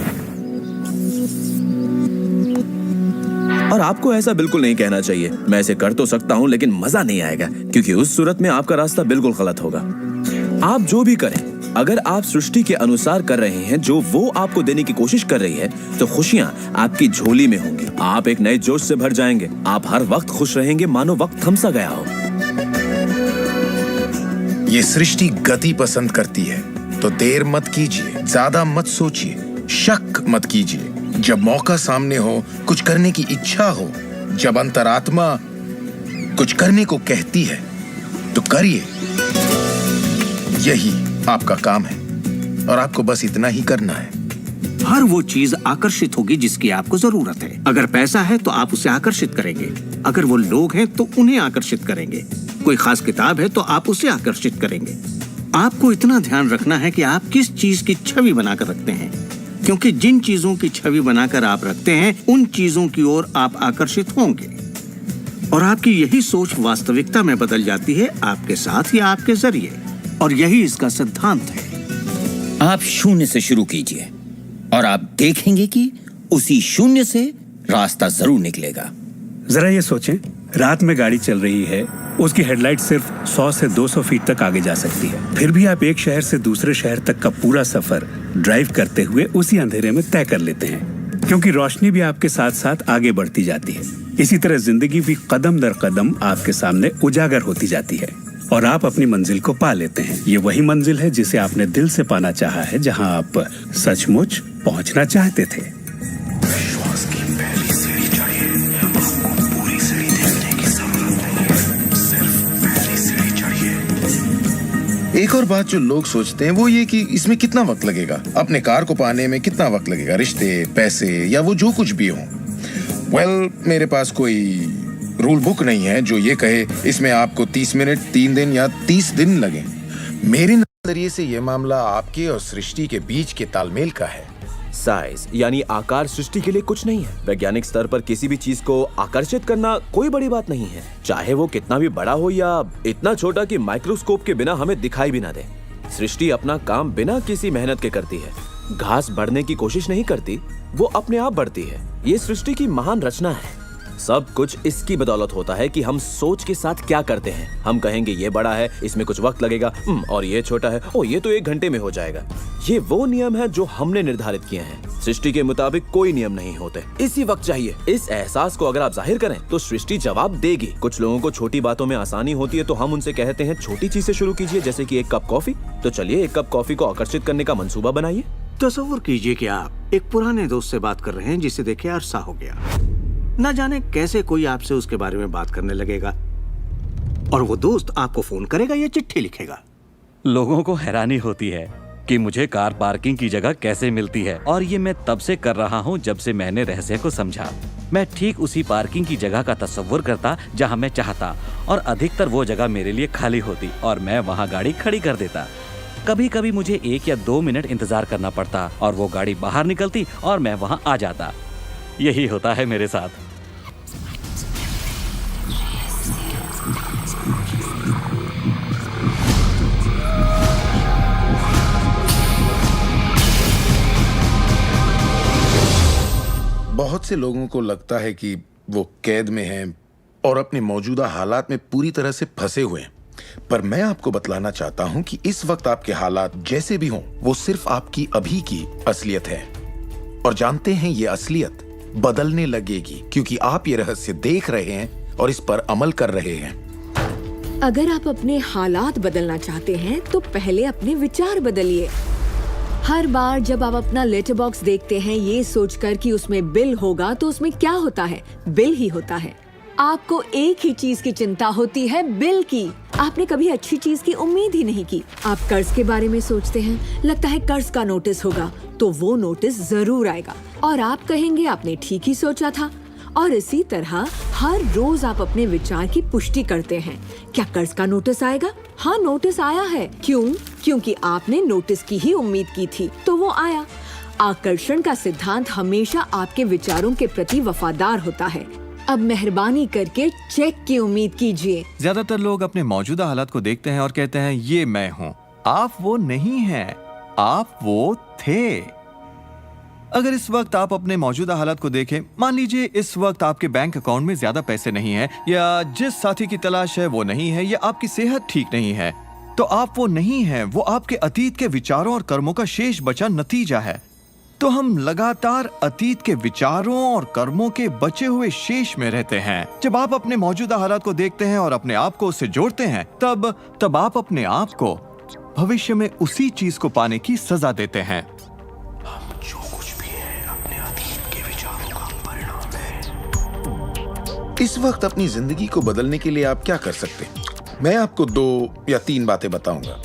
और आपको ऐसा बिल्कुल नहीं कहना चाहिए, मैं ऐसे कर तो सकता हूं लेकिन मजा नहीं आएगा, क्योंकि उस सूरत में आपका रास्ता बिल्कुल गलत होगा। आप जो भी करें, अगर आप सृष्टि के अनुसार कर रहे हैं जो वो आपको देने की कोशिश कर रही है, तो खुशियां आपकी झोली में होंगी। आप एक नए जोश से भर जाएंगे। आप हर वक्त खुश रहेंगे मानो वक्त थम सा गया हो। ये सृष्टि गति पसंद करती है, तो देर मत कीजिए, ज्यादा मत सोचिए, शक मत कीजिए। जब मौका सामने हो, कुछ करने की इच्छा हो, जब अंतरात्मा कुछ करने को कहती है, तो करिए। यही आपका काम है और आपको बस इतना ही करना है। हर वो चीज आकर्षित होगी जिसकी आपको जरूरत है। अगर पैसा है तो आप उसे आकर्षित करेंगे, अगर वो लोग हैं तो उन्हें आकर्षित करेंगे, कोई खास किताब है तो आप उसे आकर्षित करेंगे। आपको इतना ध्यान रखना है कि आप किस चीज की छवि बनाकर रखते हैं, क्योंकि जिन चीजों की छवि बनाकर आप रखते हैं उन चीजों की ओर आप आकर्षित होंगे, और आपकी यही सोच वास्तविकता में बदल जाती है, आपके साथ या आपके जरिए। और यही इसका सिद्धांत है। आप शून्य से शुरू कीजिए और आप देखेंगे कि उसी शून्य से रास्ता जरूर निकलेगा। जरा ये सोचें, रात में गाड़ी चल रही है, उसकी हेडलाइट सिर्फ 100 से 200 फीट तक आगे जा सकती है, फिर भी आप एक शहर से दूसरे शहर तक का पूरा सफर ड्राइव करते हुए उसी अंधेरे में तय कर लेते हैं, क्योंकि रोशनी भी आपके साथ साथ आगे बढ़ती जाती है। इसी तरह जिंदगी भी कदम दर कदम आपके सामने उजागर होती जाती है और आप अपनी मंजिल को पा लेते हैं। ये वही मंजिल है जिसे आपने दिल से पाना चाहा है, जहां आप सचमुच पहुंचना चाहते थे। विश्वास की पहली सीढ़ी चढ़िए, आपको पूरी सीढ़ी देखने की जरूरत नहीं है, सिर्फ पहली सीढ़ी चढ़िए। एक और बात जो लोग सोचते हैं वो ये कि इसमें कितना वक्त लगेगा, अपने कार को पाने में कितना वक्त लगेगा, रिश्ते, पैसे या वो जो कुछ भी हो। मेरे पास कोई रूल बुक नहीं है जो ये कहे इसमें आपको 30 मिनट, 3 दिन या 30 दिन लगे। मेरे नजरिए से ये मामला आपके और सृष्टि के बीच के तालमेल का है। साइज यानी आकार सृष्टि के लिए कुछ नहीं है। वैज्ञानिक स्तर पर किसी भी चीज को आकर्षित करना कोई बड़ी बात नहीं है, चाहे वो कितना भी बड़ा हो या इतना छोटा कि माइक्रोस्कोप के बिना हमें दिखाई भी ना दे। सृष्टि अपना काम बिना किसी मेहनत के करती है। घास बढ़ने की कोशिश नहीं करती, वो अपने आप बढ़ती है। ये सृष्टि की महान रचना है। सब कुछ इसकी बदौलत होता है कि हम सोच के साथ क्या करते हैं। हम कहेंगे ये बड़ा है, इसमें कुछ वक्त लगेगा, और ये छोटा है, ओ ये तो 1 घंटे में हो जाएगा। ये वो नियम है जो हमने निर्धारित किए हैं। सृष्टि के मुताबिक कोई नियम नहीं होते, इसी वक्त चाहिए। इस एहसास को अगर आप जाहिर करें तो सृष्टि जवाब देगी। कुछ लोगों को छोटी बातों में आसानी होती है, तो हम उनसे कहते हैं छोटी चीज से शुरू कीजिए, जैसे कि 1 कप कॉफी। तो चलिए 1 कप कॉफी को आकर्षित करने का मंसूबा बनाइए। तसव्वुर कीजिए कि आप एक पुराने दोस्त से बात कर रहे हैं जिसे देखे अरसा हो गया। न जाने कैसे कोई आपसे उसके बारे में बात करने लगेगा, और वो दोस्त आपको फोन करेगा या चिट्ठी लिखेगा। लोगों को हैरानी होती है कि मुझे कार पार्किंग की जगह कैसे मिलती है, और ये मैं तब से कर रहा हूँ जब से मैंने रहस्य को समझा। मैं ठीक उसी पार्किंग की जगह का तस्वुर करता जहाँ मैं चाहता, और अधिकतर वो जगह मेरे लिए खाली होती और मैं वहाँ गाड़ी खड़ी कर देता। कभी कभी मुझे 1 या 2 मिनट इंतजार करना पड़ता और वो गाड़ी बाहर निकलती और मैं वहाँ आ जाता। यही होता है मेरे साथ। बहुत से लोगों को लगता है कि वो कैद में हैं और अपने मौजूदा हालात में पूरी तरह से फंसे हुए हैं, पर मैं आपको बतलाना चाहता हूं कि इस वक्त आपके हालात जैसे भी हों, वो सिर्फ आपकी अभी की असलियत है। और जानते हैं ये असलियत बदलने लगेगी, क्योंकि आप ये रहस्य देख रहे हैं और इस पर अमल कर रहे हैं। अगर आप अपने हालात बदलना चाहते हैं तो पहले अपने विचार बदलिए। हर बार जब आप अपना लेटर बॉक्स देखते हैं ये सोचकर कि उसमें बिल होगा, तो उसमें क्या होता है? बिल ही होता है। आपको एक ही चीज की चिंता होती है, बिल की। आपने कभी अच्छी चीज की उम्मीद ही नहीं की। आप कर्ज के बारे में सोचते हैं, लगता है कर्ज का नोटिस होगा, तो वो नोटिस जरूर आएगा और आप कहेंगे आपने ठीक ही सोचा था। और इसी तरह हर रोज आप अपने विचार की पुष्टि करते हैं। क्या कर्ज का नोटिस आएगा? हाँ, नोटिस आया है। क्यों? क्योंकि आपने नोटिस की ही उम्मीद की थी, तो वो आया। आकर्षण का सिद्धांत हमेशा आपके विचारों के प्रति वफादार होता है। अब मेहरबानी करके चेक की उम्मीद कीजिए। ज्यादातर लोग अपने मौजूदा हालात को देखते हैं और कहते हैं ये मैं हूँ। आप वो नहीं हैं, आप वो थे। अगर इस वक्त आप अपने मौजूदा हालात को देखें, मान लीजिए इस वक्त आपके बैंक अकाउंट में ज्यादा पैसे नहीं है, या जिस साथी की तलाश है वो नहीं है, या आपकी सेहत ठीक नहीं है, तो आप वो नहीं हैं। वो आपके अतीत के विचारों और कर्मों का शेष बचा नतीजा है। तो हम लगातार अतीत के विचारों और कर्मों के बचे हुए शेष में रहते हैं। जब आप अपने मौजूदा हालात को देखते हैं और अपने आप को उससे जोड़ते हैं, तब आप अपने आप को भविष्य में उसी चीज को पाने की सजा देते हैं। हम जो कुछ भी है अपने अतीत के विचारों का परिणाम है। इस वक्त अपनी जिंदगी को बदलने के लिए आप क्या कर सकते हैं? मैं आपको 2 या 3 बातें बताऊंगा।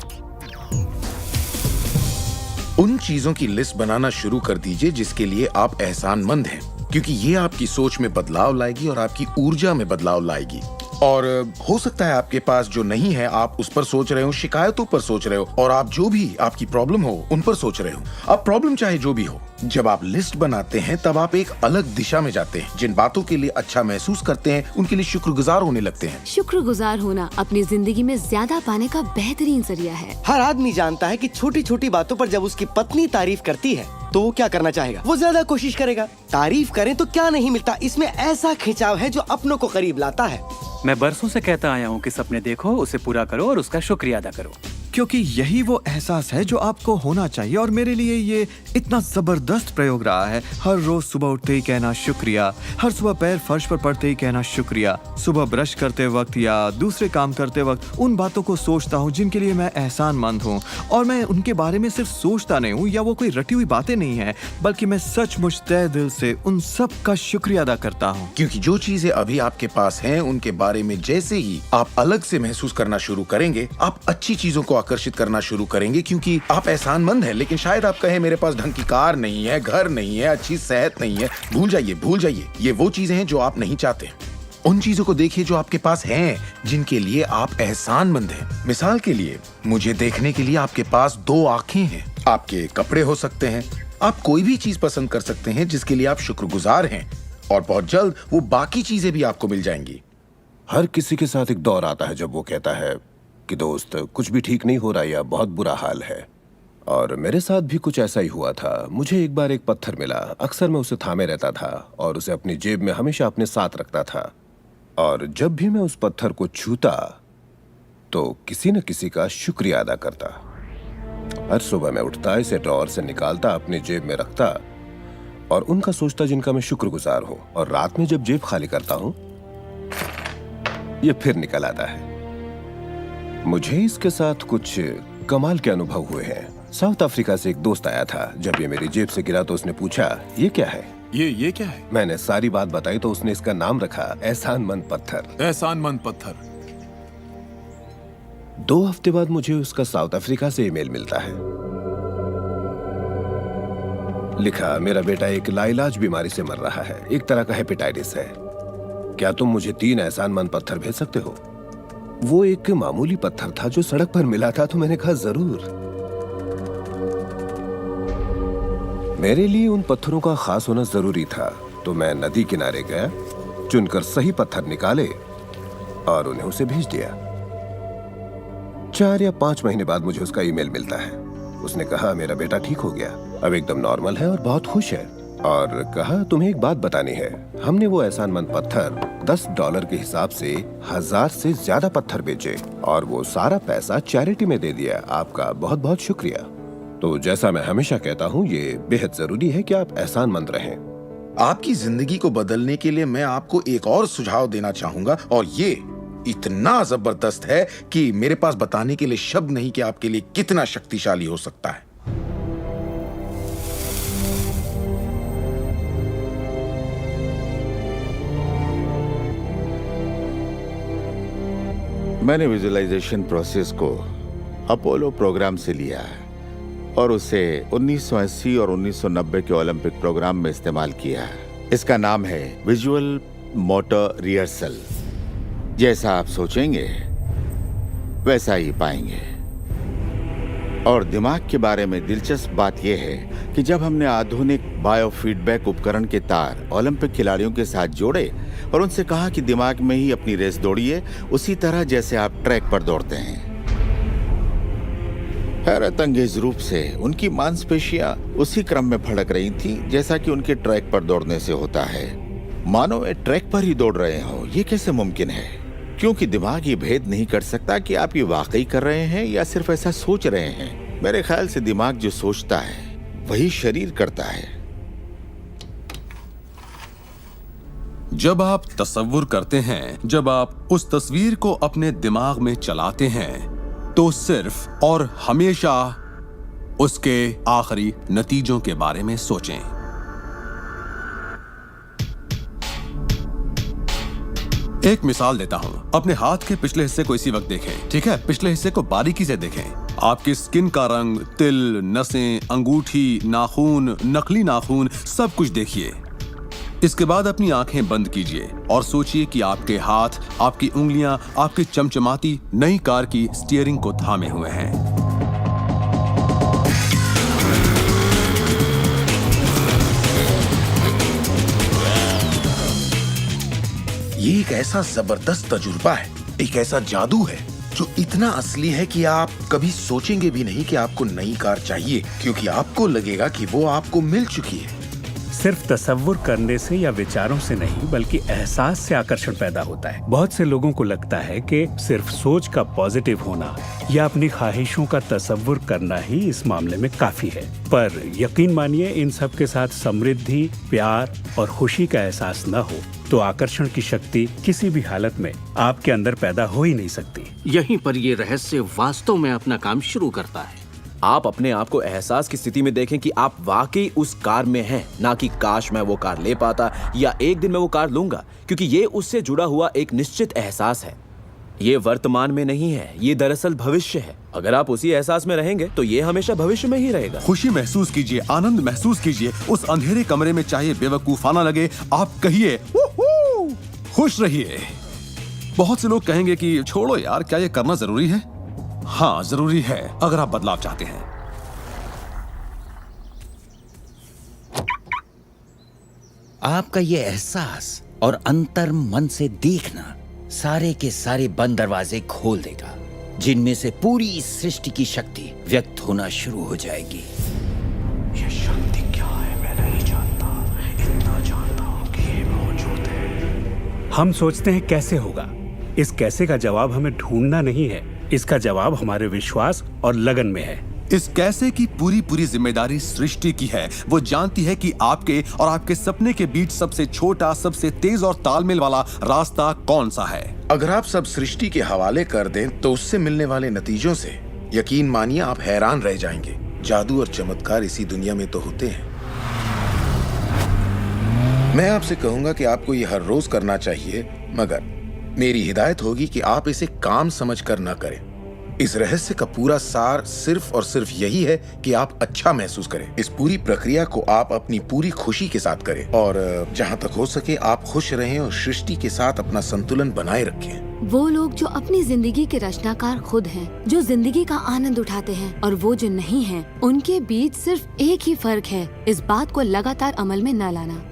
उन चीजों की लिस्ट बनाना शुरू कर दीजिए जिसके लिए आप एहसानमंद हैं, क्योंकि ये आपकी सोच में बदलाव लाएगी और आपकी ऊर्जा में बदलाव लाएगी। और हो सकता है आपके पास जो नहीं है आप उस पर सोच रहे हो, शिकायतों पर सोच रहे हो, और आप जो भी आपकी प्रॉब्लम हो उन पर सोच रहे हो। अब प्रॉब्लम चाहे जो भी हो, जब आप लिस्ट बनाते हैं तब आप एक अलग दिशा में जाते हैं। जिन बातों के लिए अच्छा महसूस करते हैं उनके लिए शुक्रगुजार होने लगते हैं। शुक्रगुजार होना अपनी जिंदगी में ज्यादा पाने का बेहतरीन जरिया है। हर आदमी जानता है कि छोटी छोटी बातों पर जब उसकी पत्नी तारीफ करती है तो वो क्या करना चाहेगा? वो ज्यादा कोशिश करेगा। तारीफ करें तो क्या नहीं मिलता, इसमें ऐसा खिंचाव है जो अपनों को करीब लाता है। मैं बरसों से कहता आया हूँ कि सपने देखो, उसे पूरा करो और उसका शुक्रिया अदा करो, क्योंकि यही वो एहसास है जो आपको होना चाहिए। और मेरे लिए ये इतना जबरदस्त प्रयोग रहा है। हर रोज सुबह उठते ही कहना शुक्रिया, हर सुबह पैर फर्श पर पड़ते ही कहना शुक्रिया, सुबह ब्रश करते वक्त या दूसरे काम करते वक्त उन बातों को सोचता हूँ जिनके लिए मैं एहसानमंद हूँ। और मैं उनके बारे में सिर्फ सोचता नहीं हूँ या वो कोई रटी हुई बातें नहीं है, बल्कि मैं सचमुच तहे दिल से उन सब का शुक्रिया अदा करता हूँ। क्योंकि जो चीजें अभी आपके पास हैं उनके बारे में जैसे ही आप अलग से महसूस करना शुरू करेंगे, आप अच्छी चीजों को आकर्षित करना शुरू करेंगे, क्योंकि आप एहसानमंद हैं। लेकिन शायद आप कहें मेरे पास ढंग की कार नहीं है, घर नहीं है, अच्छी सेहत नहीं है। भूल जाइए। ये वो चीजें हैं जो आप नहीं चाहते। उन चीजों को देखिए जो आपके पास हैं, जिनके लिए आप एहसानमंद हैं। मिसाल के लिए, मुझे देखने के लिए आपके पास 2 आंखें हैं। आपके कपड़े हो सकते हैं। आप कोई भी चीज पसंद कर सकते हैं जिसके लिए आप शुक्रगुजार हैं, और बहुत जल्द वो बाकी चीजें भी आपको मिल जाएंगी। हर किसी के साथ एक दौर आता है जब वो कहता है कि दोस्त कुछ भी ठीक नहीं हो रहा या बहुत बुरा हाल है। और मेरे साथ भी कुछ ऐसा ही हुआ था। मुझे एक बार एक पत्थर मिला। अक्सर मैं उसे थामे रहता था और उसे अपनी जेब में हमेशा अपने साथ रखता था। और जब भी मैं उस पत्थर को छूता तो किसी न किसी का शुक्रिया अदा करता। हर सुबह मैं उठता, इसे ड्रॉअर से निकालता, अपनी जेब में रखता और उनका सोचता जिनका मैं शुक्रगुजार हूँ। और रात में जब जेब खाली करता हूँ, ये फिर निकल आता है। मुझे इसके साथ कुछ कमाल के अनुभव हुए हैं। साउथ अफ्रीका से एक दोस्त आया था। जब ये मेरी जेब से गिरा तो उसने पूछा, ये क्या है? ये क्या है? मैंने सारी बात बताई तो उसने इसका नाम रखा एहसानमंद पत्थर। एहसानमंद पत्थर। 2 हफ्ते बाद मुझे उसका साउथ अफ्रीका से ईमेल मिलता है। लिखा, मेरा बेटा एक लाइलाज बीमारी से मर रहा है, एक तरह का हेपेटाइटिस है। क्या तुम मुझे 3 एहसानमंद पत्थर भेज सकते हो? वो एक मामूली पत्थर था जो सड़क पर मिला था, तो मैंने कहा जरूर। मेरे लिए उन पत्थरों का खास होना जरूरी था, तो मैं नदी किनारे गया, चुनकर सही पत्थर निकाले और उन्हें उसे भेज दिया। 4 या 5 महीने बाद मुझे उसका ईमेल मिलता है। उसने कहा मेरा बेटा ठीक हो गया, अब एकदम नॉर्मल है और बहुत खुश है। और कहा तुम्हें एक बात बतानी है, हमने वो एहसानमंद पत्थर $10 के हिसाब से 1000 से ज्यादा पत्थर बेचे और वो सारा पैसा चैरिटी में दे दिया। आपका बहुत बहुत शुक्रिया। तो जैसा मैं हमेशा कहता हूँ, ये बेहद जरूरी है कि आप एहसानमंद रहें। आपकी जिंदगी को बदलने के लिए मैं आपको एक और सुझाव देना चाहूंगा, और ये इतना जबरदस्त है कि मेरे पास बताने के लिए शब्द नहीं कि आपके लिए कितना शक्तिशाली हो सकता है। मैंने विजुअलाइजेशन प्रोसेस को अपोलो प्रोग्राम से लिया है और उसे 1980 और 1990 के ओलंपिक प्रोग्राम में इस्तेमाल किया है। इसका नाम है विजुअल मोटर रिहर्सल। जैसा आप सोचेंगे वैसा ही पाएंगे। और दिमाग के बारे में दिलचस्प बात यह है कि जब हमने आधुनिक बायोफीडबैक उपकरण के तार ओलंपिक खिलाड़ियों के साथ जोड़े और उनसे कहा कि दिमाग में ही अपनी रेस दौड़िए उसी तरह जैसे आप ट्रैक पर दौड़ते हैं, हैरत अंगेज रूप से उनकी मांसपेशियां उसी क्रम में फड़क रही थीं जैसा कि उनके ट्रैक पर दौड़ने से होता है। मानो वे ट्रैक पर ही दौड़ रहे हो। ये कैसे मुमकिन है? क्योंकि दिमाग ये भेद नहीं कर सकता कि आप ये वाकई कर रहे हैं या सिर्फ ऐसा सोच रहे हैं। मेरे ख्याल से दिमाग जो सोचता है वही शरीर करता है। जब आप तसव्वुर करते हैं, जब आप उस तस्वीर को अपने दिमाग में चलाते हैं, तो सिर्फ और हमेशा उसके आखिरी नतीजों के बारे में सोचें। एक मिसाल देता हूं। अपने हाथ के पिछले हिस्से को इसी वक्त देखें, ठीक है? पिछले हिस्से को बारीकी से देखें। आपकी स्किन का रंग, तिल, नसें, अंगूठी, नाखून, नकली नाखून, सब कुछ देखिए। इसके बाद अपनी आंखें बंद कीजिए और सोचिए कि आपके हाथ, आपकी उंगलियां, आपकी चमचमाती नई कार की स्टीयरिंग को थामे हुए हैं। ये एक ऐसा जबरदस्त तजुर्बा है, एक ऐसा जादू है जो इतना असली है कि आप कभी सोचेंगे भी नहीं कि आपको नई कार चाहिए, क्योंकि आपको लगेगा कि वो आपको मिल चुकी है। सिर्फ तसव्वुर करने से या विचारों से नहीं बल्कि एहसास से आकर्षण पैदा होता है। बहुत से लोगों को लगता है कि सिर्फ सोच का पॉजिटिव होना या अपनी ख्वाहिशों का तसव्वुर करना ही इस मामले में काफी है, पर यकीन मानिए इन सब के साथ समृद्धि, प्यार और खुशी का एहसास न हो तो आकर्षण की शक्ति किसी भी हालत में आपके अंदर पैदा हो ही नहीं सकती। यहीं पर ये रहस्य वास्तव में अपना काम शुरू करता है। आप अपने आप को एहसास की स्थिति में देखें कि आप वाकई उस कार में हैं, ना कि काश मैं वो कार ले पाता या एक दिन मैं वो कार लूंगा, क्योंकि ये उससे जुड़ा हुआ एक निश्चित एहसास है। ये वर्तमान में नहीं है, ये दरअसल भविष्य है। अगर आप उसी एहसास में रहेंगे तो ये हमेशा भविष्य में ही रहेगा। खुशी महसूस कीजिए, आनंद महसूस कीजिए। उस अंधेरे कमरे में चाहे बेवकूफाना लगे, आप कहिए खुश रहिए। बहुत से लोग कहेंगे कि छोड़ो यार, क्या ये करना जरूरी है? हाँ, जरूरी है अगर आप बदलाव चाहते हैं। आपका ये एहसास और अंतर मन से देखना सारे के सारे बंद दरवाजे खोल देगा, जिनमें से पूरी सृष्टि की शक्ति व्यक्त होना शुरू हो जाएगी। ये शक्ति क्या है मैं नहीं जानता, इतना जानता हूं कि ये मौजूद है। हम सोचते हैं कैसे होगा। इस कैसे का जवाब हमें ढूंढना नहीं है, इसका जवाब हमारे विश्वास और लगन में है। इस कैसे की पूरी जिम्मेदारी सृष्टि की है। वो जानती है कि आपके और आपके सपने के बीच सबसे छोटा, सबसे तेज और तालमेल वाला रास्ता कौन सा है। अगर आप सब सृष्टि के हवाले कर दें तो उससे मिलने वाले नतीजों से यकीन मानिए आप हैरान रह जाएंगे। जादू और चमत्कार इसी दुनिया में तो होते हैं। मैं आपसे कहूंगा कि आपको ये हर रोज करना चाहिए, मगर मेरी हिदायत होगी कि आप इसे काम समझकर न करें। इस रहस्य का पूरा सार सिर्फ और सिर्फ यही है कि आप अच्छा महसूस करें। इस पूरी प्रक्रिया को आप अपनी पूरी खुशी के साथ करें और जहां तक हो सके आप खुश रहें और सृष्टि के साथ अपना संतुलन बनाए रखें। वो लोग जो अपनी जिंदगी के रचनाकार खुद हैं, जो जिंदगी का आनंद उठाते हैं, और वो जो नहीं हैं, उनके बीच सिर्फ एक ही फर्क है, इस बात को लगातार अमल में न लाना।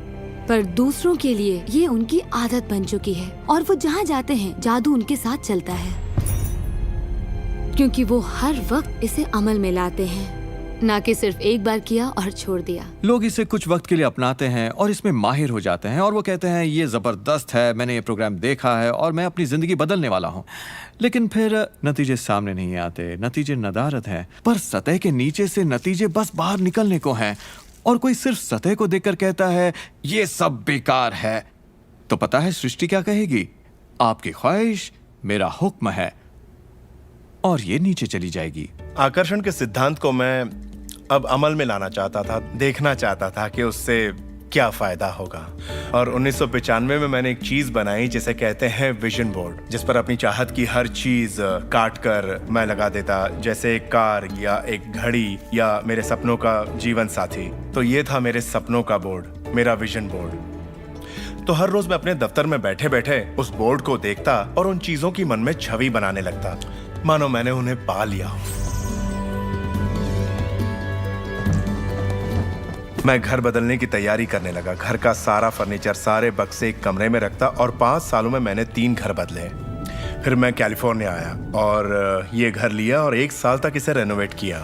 पर दूसरों के लिए ये उनकी आदत बन चुकी है और वो जहाँ जाते हैं जादू उनके साथ चलता है, क्योंकि वो हर वक्त इसे अमल में लाते हैं, ना कि सिर्फ एक बार किया और छोड़ दिया। लोग इसे कुछ वक्त के लिए अपनाते हैं और इसमें माहिर हो जाते हैं और वो कहते हैं ये जबरदस्त है, मैंने ये प्रोग्राम देखा है और मैं अपनी जिंदगी बदलने वाला हूँ। लेकिन फिर नतीजे सामने नहीं आते, नतीजे नदारत है। पर सतह के नीचे से नतीजे बस बाहर निकलने को हैं और कोई सिर्फ सतह को देखकर कहता है ये सब बेकार है, तो पता है सृष्टि क्या कहेगी? आपकी ख्वाहिश मेरा हुक्म है, और ये नीचे चली जाएगी। आकर्षण के सिद्धांत को मैं अब अमल में लाना चाहता था, देखना चाहता था कि उससे क्या फायदा होगा। और 1995 में मैंने एक चीज बनाई जिसे कहते हैं विजन बोर्ड, जिस पर अपनी चाहत की हर चीज काट कर मैं लगा देता, जैसे एक कार या एक घड़ी या मेरे सपनों का जीवन साथी। तो ये था मेरे सपनों का बोर्ड, मेरा विजन बोर्ड। तो हर रोज मैं अपने दफ्तर में बैठे बैठे उस बोर्ड को देखता और उन चीजों की मन में छवि बनाने लगता, मानो मैंने उन्हें पा लिया हो। मैं घर बदलने की तैयारी करने लगा। घर का सारा फर्नीचर, सारे बक्से एक कमरे में रखता और 5 सालों में मैंने 3 घर बदले। फिर मैं कैलिफोर्निया आया और ये घर लिया और 1 साल तक इसे रेनोवेट किया।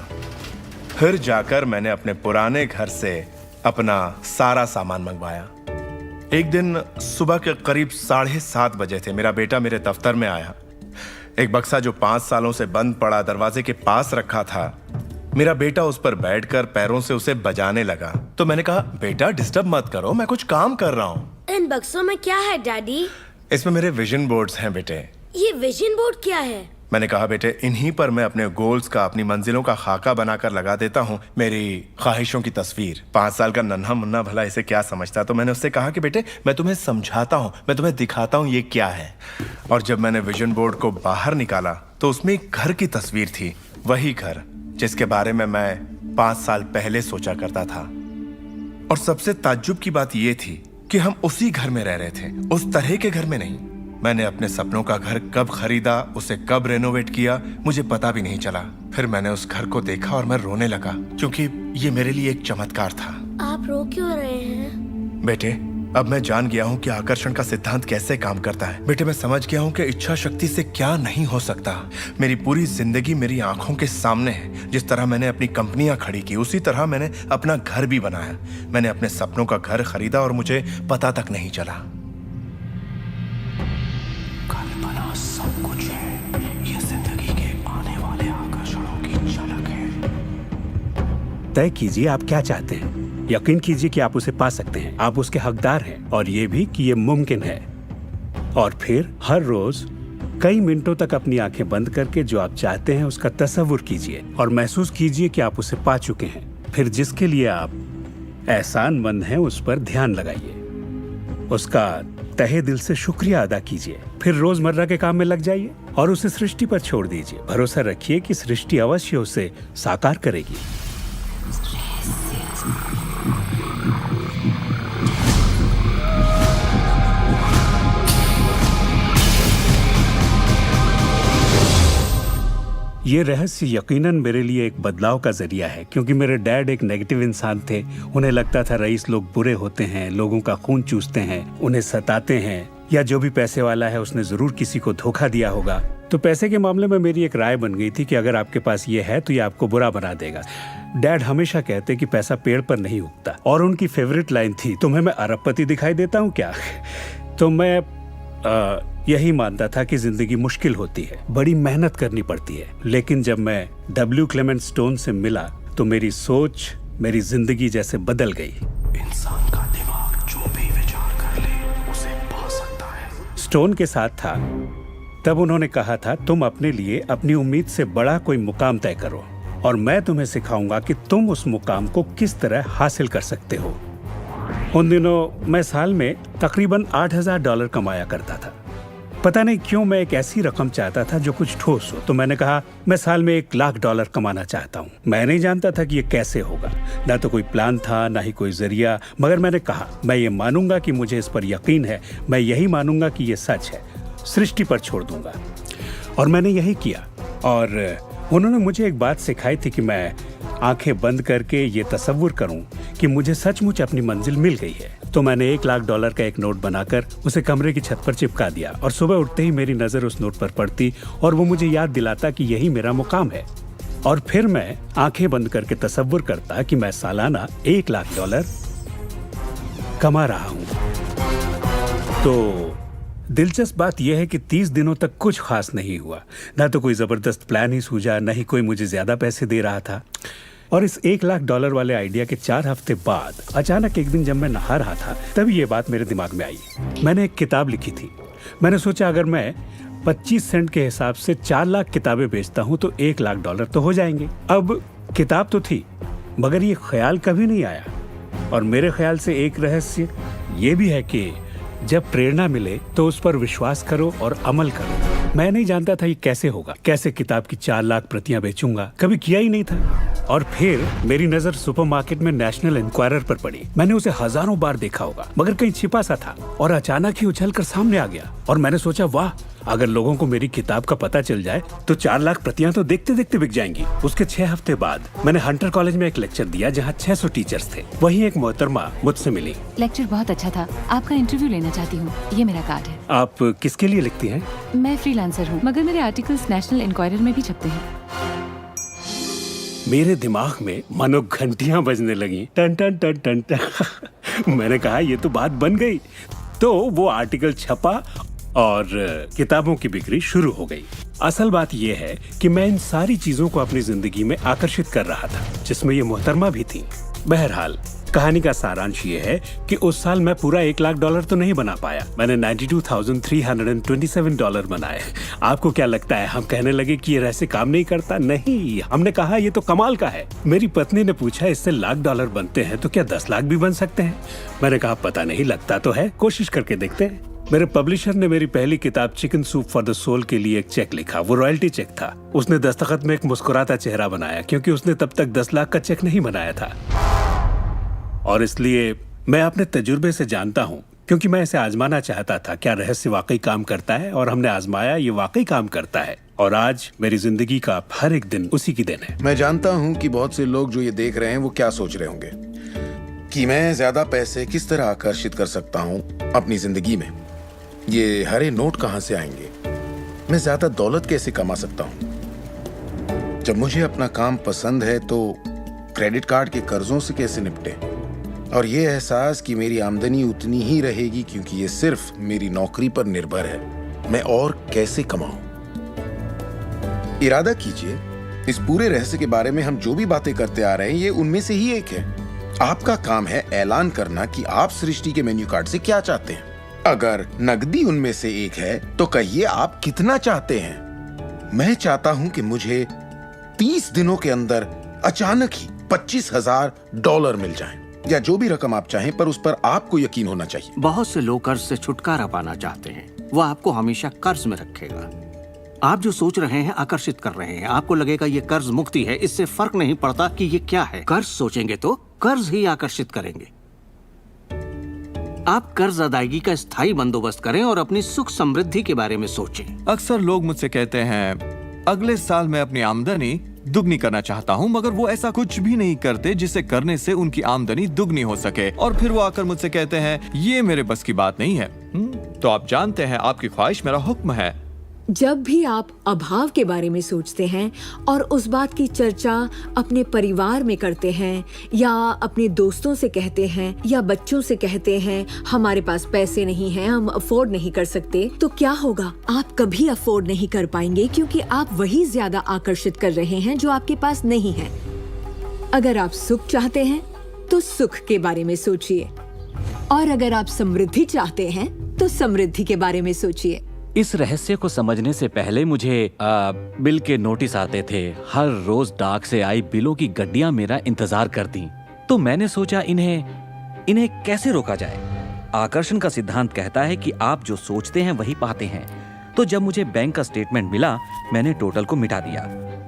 फिर जाकर मैंने अपने पुराने घर से अपना सारा सामान मंगवाया। एक दिन सुबह के करीब 7:30 बजे थे। मेरा बेटा मेरे दफ्तर में आया। एक बक्सा जो 5 सालों से बंद पड़ा दरवाजे के पास रखा था, मेरा बेटा उस पर बैठकर पैरों से उसे बजाने लगा। तो मैंने कहा, बेटा डिस्टर्ब मत करो, मैं कुछ काम कर रहा हूँ। इन बक्सों में क्या है डैडी? इसमें मेरे विजन बोर्ड्स हैं बेटे। ये विजन बोर्ड क्या है? मैंने कहा, बेटे इन्हीं पर मैं अपने गोल्स का, अपनी मंजिलों का खाका बनाकर लगा देता हूँ, मेरी ख्वाहिशों की तस्वीर। 5 साल का नन्हा मुन्ना भला इसे क्या समझता। तो मैंने उससे कहा कि बेटे मैं तुम्हें समझाता हूँ, मैं तुम्हें दिखाता हूँ ये क्या है। और जब मैंने विजन बोर्ड को बाहर निकाला तो उसमें एक घर की तस्वीर थी, वही घर जिसके बारे में मैं 5 साल पहले सोचा करता था। और सबसे ताज्जुब की बात यह थी कि हम उसी घर में रह रहे थे, उस तरह के घर में नहीं। मैंने अपने सपनों का घर कब खरीदा, उसे कब रेनोवेट किया, मुझे पता भी नहीं चला। फिर मैंने उस घर को देखा और मैं रोने लगा, क्योंकि ये मेरे लिए एक चमत्कार था। आप रो क्यों रहे हैं? बेटे अब मैं जान गया हूँ कि आकर्षण का सिद्धांत कैसे काम करता है। बेटे मैं समझ गया हूँ कि इच्छा शक्ति से क्या नहीं हो सकता। मेरी पूरी जिंदगी मेरी आंखों के सामने है। जिस तरह मैंने अपनी कंपनियां खड़ी की, उसी तरह मैंने अपना घर भी बनाया। मैंने अपने सपनों का घर खरीदा और मुझे पता तक नहीं चला। कल्पना सब कुछ है, ये जिंदगी के आने वाले आकर्षणों की झलक है। तय कीजिए आप क्या चाहते हैं। यकीन कीजिए कि आप उसे पा सकते हैं, आप उसके हकदार हैं, और ये भी कि ये मुमकिन है। और फिर हर रोज कई मिनटों तक अपनी आंखें बंद करके जो आप चाहते हैं उसका तसव्वुर कीजिए और महसूस कीजिए कि आप उसे पा चुके हैं। फिर जिसके लिए आप एहसानमंद हैं उस पर ध्यान लगाइए, उसका तहे दिल से शुक्रिया अदा कीजिए। फिर रोजमर्रा के काम में लग जाइए और उसे सृष्टि पर छोड़ दीजिए। भरोसा रखिए कि सृष्टि अवश्य उसे साकार करेगी। ये रहस्य यकीनन मेरे लिए एक बदलाव का जरिया है, क्योंकि मेरे डैड एक नेगेटिव इंसान थे। उन्हें लगता था रईस लोग बुरे होते हैं, लोगों का खून चूसते हैं, उन्हें सताते हैं, या जो भी पैसे वाला है उसने जरूर किसी को धोखा दिया होगा। तो पैसे के मामले में मेरी एक राय बन गई थी कि अगर आपके पास ये है तो ये आपको बुरा बना देगा। डैड हमेशा कहते कि पैसा पेड़ पर नहीं उगता, और उनकी फेवरेट लाइन थी, तुम्हें मैं अरबपति दिखाई देता हूँ क्या? तो मैं यही मानता था कि जिंदगी मुश्किल होती है, बड़ी मेहनत करनी पड़ती है। लेकिन जब मैं W. क्लेमेंट स्टोन से मिला तो मेरी सोच, मेरी जिंदगी जैसे बदल गई। इंसान का दिमाग जो भी विचार कर ले उसे पा सकता है। स्टोन के साथ था तब उन्होंने कहा था, तुम अपने लिए अपनी उम्मीद से बड़ा कोई मुकाम तय करो और मैं तुम्हें सिखाऊंगा कि तुम उस मुकाम को किस तरह हासिल कर सकते हो। उन दिनों मैं साल में तकरीबन $8,000 कमाया करता था। पता नहीं क्यों मैं एक ऐसी रकम चाहता था जो कुछ ठोस हो। तो मैंने कहा मैं साल में $1,00,000 कमाना चाहता हूँ। मैं नहीं जानता था कि ये कैसे होगा, ना तो कोई प्लान था ना ही कोई जरिया, मगर मैंने कहा मैं ये मानूंगा कि मुझे इस पर यकीन है, मैं यही मानूंगा कि ये सच है, सृष्टि पर छोड़ दूंगा। और मैंने यही किया। और उन्होंने मुझे एक बात सिखाई थी कि मैं आंखें बंद करके ये तसव्वुर करूं कि मुझे सचमुच अपनी मंजिल मिल गई है। तो मैंने $1,00,000 का एक नोट बनाकर उसे कमरे की छत पर चिपका दिया और सुबह उठते ही मेरी नजर उस नोट पर पड़ती और वो मुझे याद दिलाता कि यही मेरा मुकाम है। और फिर मैं आंखें बंद करके तसव्वुर करता कि मैं सालाना $1,00,000 कमा रहा हूं। तो दिलचस्प बात यह है कि 30 दिनों तक कुछ खास नहीं हुआ। ना तो कोई जबरदस्त प्लान ही सूझा, न ही कोई मुझे ज्यादा पैसे दे रहा था। और इस $1,00,000 वाले आइडिया के 4 हफ्ते बाद अचानक एक दिन जब मैं नहा रहा था तभी ये बात मेरे दिमाग में आई। मैंने एक किताब लिखी थी। मैंने सोचा अगर मैं 25 सेंट के हिसाब से 4 लाख किताबें बेचता हूं तो $1,00,000 तो हो जाएंगे। अब किताब तो थी, मगर ये ख्याल कभी नहीं आया और मेरे ख्याल से एक रहस्य ये भी है कि जब प्रेरणा मिले तो उस पर विश्वास करो और अमल करो। मैं नहीं जानता था ये कैसे होगा, कैसे किताब की 4 लाख प्रतियां बेचूंगा, कभी किया ही नहीं था। और फिर मेरी नजर सुपरमार्केट में नेशनल इंक्वायरर पर पड़ी। मैंने उसे हजारों बार देखा होगा, मगर कहीं छिपा सा था और अचानक ही उछल कर सामने आ गया। और मैंने सोचा, वाह, अगर लोगों को मेरी किताब का पता चल जाए तो 4 लाख प्रतियां तो देखते देखते बिक जाएंगी। उसके 6 हफ्ते बाद मैंने हंटर कॉलेज में एक लेक्चर दिया जहाँ 600 टीचर्स थे। वहीं एक मोहतरमा मुझसे मिली। लेक्चर बहुत अच्छा था, आपका इंटरव्यू लेना चाहती हूँ, ये मेरा कार्ड है। आप किसके लिए लिखती हैं? मैं फ्रीलांसर हूँ, मगर मेरे आर्टिकल्स नेशनल इंक्वायरर में भी छपते हैं। मेरे दिमाग में मानो घंटियां बजने लगी, टन टन टन टन टन। मैंने कहा ये तो बात बन गई। तो वो आर्टिकल छपा और किताबों की बिक्री शुरू हो गई। असल बात यह है कि मैं इन सारी चीजों को अपनी जिंदगी में आकर्षित कर रहा था, जिसमें ये मोहतरमा भी थी। बहरहाल कहानी का सारांश ये है कि उस साल मैं पूरा $1 लाख तो नहीं बना पाया। मैंने $92,327 बनाए। आपको क्या लगता है हम कहने लगे कि ये रहस्य काम नहीं करता? नहीं, हमने कहा ये तो कमाल का है। मेरी पत्नी ने पूछा, इससे $1 लाख बनते हैं तो क्या 10 लाख भी बन सकते हैं? मैंने कहा पता नहीं, लगता तो है, कोशिश करके देखते हैं। मेरे पब्लिशर ने मेरी पहली किताब chicken soup for the soul के लिए एक चेक लिखा। वो रॉयल्टी चेक था। उसने दस्तखत में एक मुस्कुराता चेहरा बनाया, क्योंकि उसने तब तक 10 लाख का चेक नहीं बनाया था। और इसलिए मैं अपने तजुर्बे से जानता हूँ, क्योंकि मैं इसे आजमाना चाहता था, क्या रहस्य वाकई काम करता है। और हमने आजमाया, ये वाकई काम करता है। और आज मेरी जिंदगी का हर एक दिन उसी की दिन है। मैं जानता हूँ कि बहुत से लोग जो ये देख रहे हैं वो क्या सोच रहे होंगे कि मैं ज्यादा पैसे किस तरह आकर्षित कर सकता हूँ अपनी जिंदगी में। ये हरे नोट कहाँ से आएंगे? मैं ज्यादा दौलत कैसे कमा सकता हूँ? जब मुझे अपना काम पसंद है तो क्रेडिट कार्ड के कर्जों से कैसे निपटे? और ये एहसास कि मेरी आमदनी उतनी ही रहेगी क्योंकि ये सिर्फ मेरी नौकरी पर निर्भर है, मैं और कैसे कमाऊं? इरादा कीजिए, इस पूरे रहस्य के बारे में हम जो भी बातें करते आ रहे हैं ये उनमें से ही एक है। आपका काम है ऐलान करना कि आप सृष्टि के मेन्यू कार्ड से क्या चाहते हैं। अगर नकदी उनमें से एक है तो कहिए आप कितना चाहते हैं। मैं चाहता हूं कि मुझे 30 दिनों के अंदर अचानक ही $25,000 मिल जाएं, या जो भी रकम आप चाहें, पर उस पर आपको यकीन होना चाहिए। बहुत से लोग कर्ज से छुटकारा पाना चाहते हैं, वो आपको हमेशा कर्ज में रखेगा। आप जो सोच रहे हैं आकर्षित कर रहे हैं। आपको लगेगा ये कर्ज मुक्ति है, इससे फर्क नहीं पड़ता कि ये क्या है। कर्ज सोचेंगे तो कर्ज ही आकर्षित करेंगे। आप कर्ज अदायगी का स्थायी बंदोबस्त करें और अपनी सुख समृद्धि के बारे में सोचें। अक्सर लोग मुझसे कहते हैं, अगले साल मैं अपनी आमदनी दुगनी करना चाहता हूं, मगर वो ऐसा कुछ भी नहीं करते जिसे करने से उनकी आमदनी दुगनी हो सके। और फिर वो आकर मुझसे कहते हैं, ये मेरे बस की बात नहीं है। तो आप जानते हैं, आपकी ख्वाहिश मेरा हुक्म है। जब भी आप अभाव के बारे में सोचते हैं और उस बात की चर्चा अपने परिवार में करते हैं, या अपने दोस्तों से कहते हैं, या बच्चों से कहते हैं हमारे पास पैसे नहीं हैं, हम अफोर्ड नहीं कर सकते, तो क्या होगा? आप कभी अफोर्ड नहीं कर पाएंगे, क्योंकि आप वही ज्यादा आकर्षित कर रहे हैं जो आपके पास नहीं है। अगर आप सुख चाहते हैं तो सुख के बारे में सोचिए, और अगर आप समृद्धि चाहते हैं तो समृद्धि के बारे में सोचिए। इस रहस्य को समझने से पहले मुझे बिल के नोटिस आते थे। हर रोज डाक से आई बिलों की गड्डियां मेरा इंतजार करती। तो मैंने सोचा इन्हें कैसे रोका जाए। आकर्षण का सिद्धांत कहता है कि आप जो सोचते हैं वही पाते हैं। तो जब मुझे बैंक का स्टेटमेंट मिला, मैंने टोटल को मिटा दिया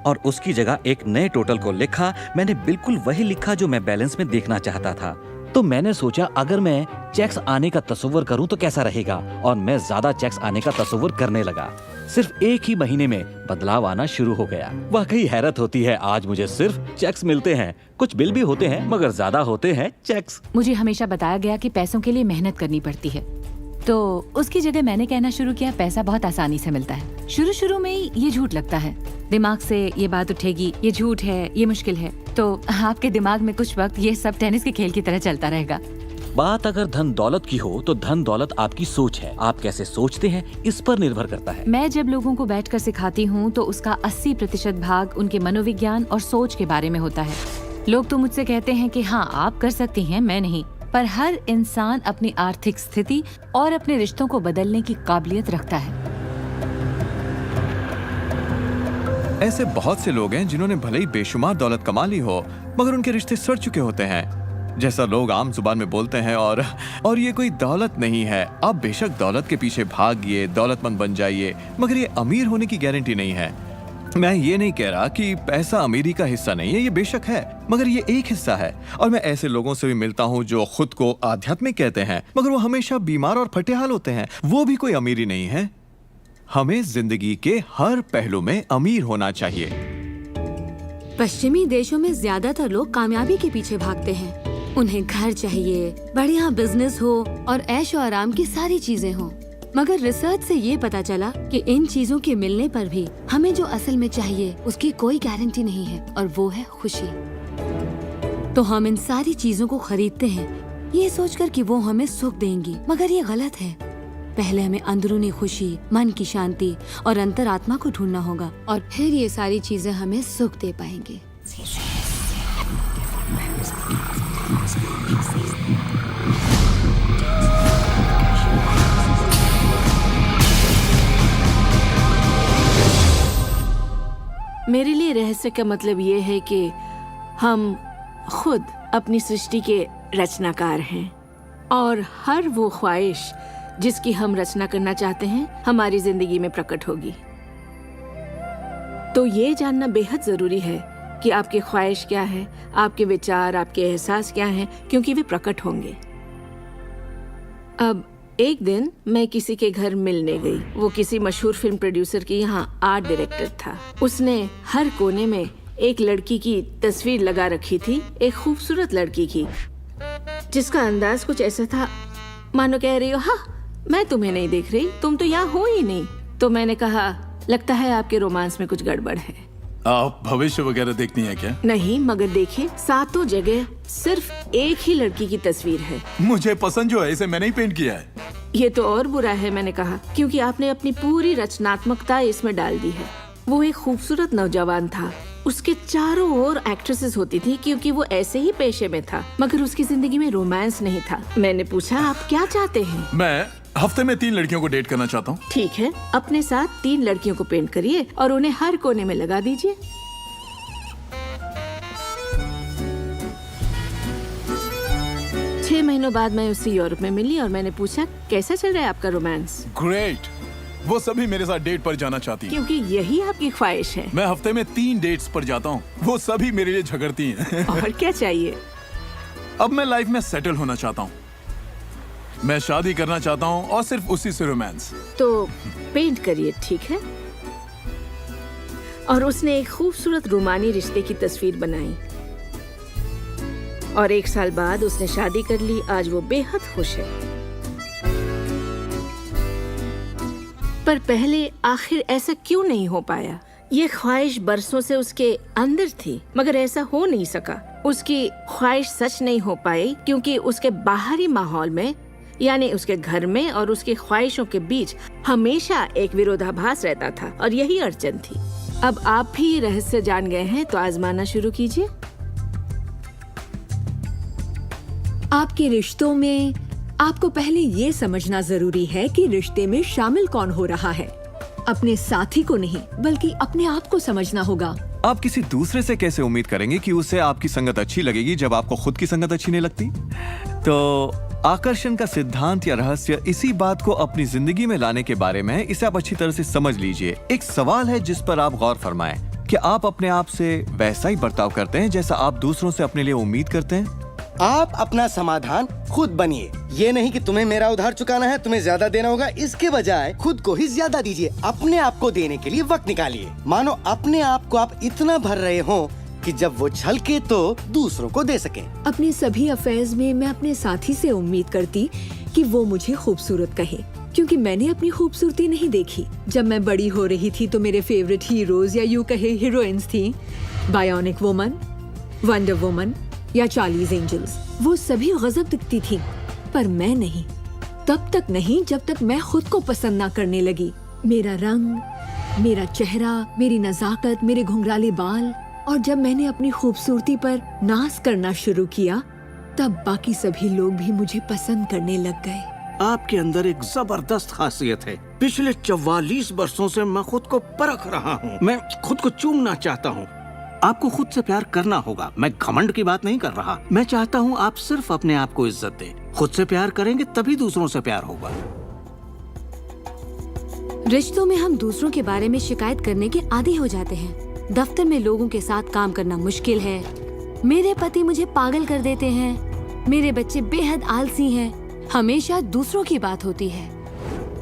और उसकी जगह एक नए टोटल को लिखा। मैंने बिल्कुल वही लिखा जो मैं बैलेंस में देखना चाहता था। तो मैंने सोचा, अगर मैं चेक्स आने का तस्वीर करूं तो कैसा रहेगा, और मैं ज्यादा चेक्स आने का तस्वीर करने लगा। सिर्फ एक ही महीने में बदलाव आना शुरू हो गया। वाकई हैरत होती है, आज मुझे सिर्फ चेक्स मिलते हैं। कुछ बिल भी होते हैं, मगर ज्यादा होते हैं चेक्स। मुझे हमेशा बताया गया कि पैसों के लिए मेहनत करनी पड़ती है, तो उसकी जगह मैंने कहना शुरू किया, पैसा बहुत आसानी से मिलता है। शुरू में ये झूठ लगता है, दिमाग से ये बात उठेगी, ये झूठ है, ये मुश्किल है। तो आपके दिमाग में कुछ वक्त ये सब टेनिस के खेल की तरह चलता रहेगा। बात अगर धन दौलत की हो तो धन दौलत आपकी सोच है। आप कैसे सोचते हैं इस पर निर्भर करता है। मैं जब लोगों को बैठकर सिखाती हूँ तो उसका 80% भाग उनके मनोविज्ञान और सोच के बारे में होता है। लोग तो मुझसे कहते हैं कि हाँ आप कर सकती हैं, मैं नहीं। पर हर इंसान अपनी आर्थिक स्थिति और अपने रिश्तों को बदलने की काबिलियत रखता है। ऐसे बहुत से लोग हैं जिन्होंने भले ही बेशुमार दौलत कमा ली हो, मगर उनके रिश्ते सड़ चुके होते हैं। जैसा लोग आम जुबान में बोलते हैं, और ये कोई दौलत नहीं है। आप बेशक दौलत के पीछे भागिए, दौलतमंद बन जाइए, मगर ये अमीर होने की गारंटी नहीं है। मैं ये नहीं कह रहा कि पैसा अमीरी का हिस्सा नहीं है, ये बेशक है, मगर ये एक हिस्सा है। और मैं ऐसे लोगों से भी मिलता हूँ जो खुद को आध्यात्मिक कहते हैं, मगर वो हमेशा बीमार और फटेहाल होते हैं। वो भी कोई अमीरी नहीं है। हमें जिंदगी के हर पहलू में अमीर होना चाहिए। पश्चिमी देशों में ज्यादातर लोग कामयाबी के पीछे भागते हैं। उन्हें घर चाहिए, बढ़िया बिजनेस हो और ऐशो आराम की सारी चीजें हो। मगर रिसर्च से ये पता चला कि इन चीजों के मिलने पर भी हमें जो असल में चाहिए उसकी कोई गारंटी नहीं है, और वो है खुशी। तो हम इन सारी चीजों को खरीदते हैं ये सोचकर कि वो हमें सुख देंगी, मगर ये गलत है। पहले हमें अंदरूनी खुशी, मन की शांति और अंतरात्मा को ढूंढना होगा, और फिर ये सारी चीजें हमें सुख दे पाएंगी। मेरे लिए रहस्य का मतलब ये है कि हम खुद अपनी सृष्टि के रचनाकार हैं, और हर वो ख्वाहिश जिसकी हम रचना करना चाहते हैं हमारी जिंदगी में प्रकट होगी। तो ये जानना बेहद जरूरी है कि आपकी ख्वाहिश क्या है, आपके विचार, आपके एहसास क्या हैं, क्योंकि वे प्रकट होंगे। अब एक दिन मैं किसी के घर मिलने गई। वो किसी मशहूर फिल्म प्रोड्यूसर के यहाँ आर्ट डायरेक्टर था। उसने हर कोने में एक लड़की की तस्वीर लगा रखी थी, एक खूबसूरत लड़की की, जिसका अंदाज कुछ ऐसा था मानो कह रही हो, हाँ मैं तुम्हें नहीं देख रही, तुम तो यहाँ हो ही नहीं। तो मैंने कहा, लगता है आपके रोमांस में कुछ गड़बड़ है। आप भविष्य वगैरह देखनी है क्या? नहीं, मगर देखिए सातों जगह सिर्फ एक ही लड़की की तस्वीर है। मुझे पसंद जो है इसे मैंने ही पेंट किया है। ये तो और बुरा है, मैंने कहा, क्योंकि आपने अपनी पूरी रचनात्मकता इसमें डाल दी है। वो एक खूबसूरत नौजवान था, उसके चारों ओर एक्ट्रेसेस होती थी क्योंकि वो ऐसे ही पेशे में था, मगर उसकी जिंदगी में रोमांस नहीं था। मैंने पूछा, आप क्या चाहते हैं? मैं हफ्ते में 3 लड़कियों को डेट करना चाहता हूँ। ठीक है, अपने साथ 3 लड़कियों को पेंट करिए और उन्हें हर कोने में लगा दीजिए। छह महीनों बाद मैं उससे यूरोप में मिली और मैंने पूछा, कैसा चल रहा है आपका रोमांस? ग्रेट। वो सभी मेरे साथ डेट पर जाना चाहती हैं। क्योंकि यही आपकी ख्वाहिश है। मैं हफ्ते में 3 डेट्स पर जाता हूँ, वो सभी मेरे लिए झगड़ती हैं। और क्या चाहिए? अब मैं लाइफ में सेटल होना चाहता हूँ, मैं शादी करना चाहता हूँ और सिर्फ उसी से रोमांस। तो पेंट करिए, ठीक है? और उसने एक खूबसूरत रोमानी रिश्ते की तस्वीर बनाई और 1 साल बाद उसने शादी कर ली। आज वो बेहद खुश है। पर पहले आखिर ऐसा क्यों नहीं हो पाया? ये ख्वाहिश बरसों से उसके अंदर थी, मगर ऐसा हो नहीं सका। उसकी ख्वाहिश सच नहीं हो पाई क्योंकि उसके बाहरी माहौल में, यानी उसके घर में और उसकी ख्वाहिशों के बीच हमेशा एक विरोधाभास रहता था, और यही अड़चन थी। अब आप भी ये रहस्य जान गए हैं, तो आजमाना शुरू कीजिए। आपके रिश्तों में आपको पहले ये समझना जरूरी है कि रिश्ते में शामिल कौन हो रहा है। अपने साथी को नहीं, बल्कि अपने आप को समझना होगा। आप किसी दूसरे से कैसे उम्मीद करेंगे कि उसे आपकी संगत अच्छी लगेगी जब आपको खुद की संगत अच्छी नहीं लगती? तो आकर्षण का सिद्धांत या रहस्य इसी बात को अपनी जिंदगी में लाने के बारे में है। इसे आप अच्छी तरह से समझ लीजिए। एक सवाल है जिस पर आप गौर फरमाएं कि आप अपने आप से वैसा ही बर्ताव करते हैं जैसा आप दूसरों से अपने लिए उम्मीद करते हैं। आप अपना समाधान खुद बनिए। ये नहीं कि तुम्हें मेरा उधार चुकाना है, तुम्हें ज्यादा देना होगा। इसके बजाय खुद को ही ज्यादा दीजिए। अपने आप को देने के लिए वक्त निकालिए। मानो अपने आप को आप इतना भर रहे हो कि जब वो छलके तो दूसरों को दे सके। अपने सभी अफेयर्स में मैं अपने साथी से उम्मीद करती कि वो मुझे खूबसूरत कहे, क्योंकि मैंने अपनी खूबसूरती नहीं देखी। जब मैं बड़ी हो रही थी तो मेरे फेवरेट हीरोज या यूं कहे हीरोइंस थी, बायोनिक वुमन, वंडर वुमन या चार्लीज एंजल्स। वो सभी गजब दिखती थी, पर मैं नहीं। तब तक नहीं जब तक मैं खुद को पसंद ना करने लगी। मेरा रंग, मेरा चेहरा, मेरी नजाकत, मेरे घुंघराले बाल। और जब मैंने अपनी खूबसूरती पर नाज करना शुरू किया, तब बाकी सभी लोग भी मुझे पसंद करने लग गए। आपके अंदर एक जबरदस्त खासियत है। पिछले 44 वर्षों से मैं खुद को परख रहा हूँ। मैं खुद को चूमना चाहता हूँ। आपको खुद से प्यार करना होगा। मैं घमंड की बात नहीं कर रहा। मैं चाहता हूँ आप सिर्फ अपने आप को इज्जत दें। खुद से प्यार करेंगे तभी दूसरों से प्यार होगा। रिश्तों में हम दूसरों के बारे में शिकायत करने के आदी हो जाते हैं। दफ्तर में लोगों के साथ काम करना मुश्किल है। मेरे पति मुझे पागल कर देते हैं। मेरे बच्चे बेहद आलसी हैं। हमेशा दूसरों की बात होती है।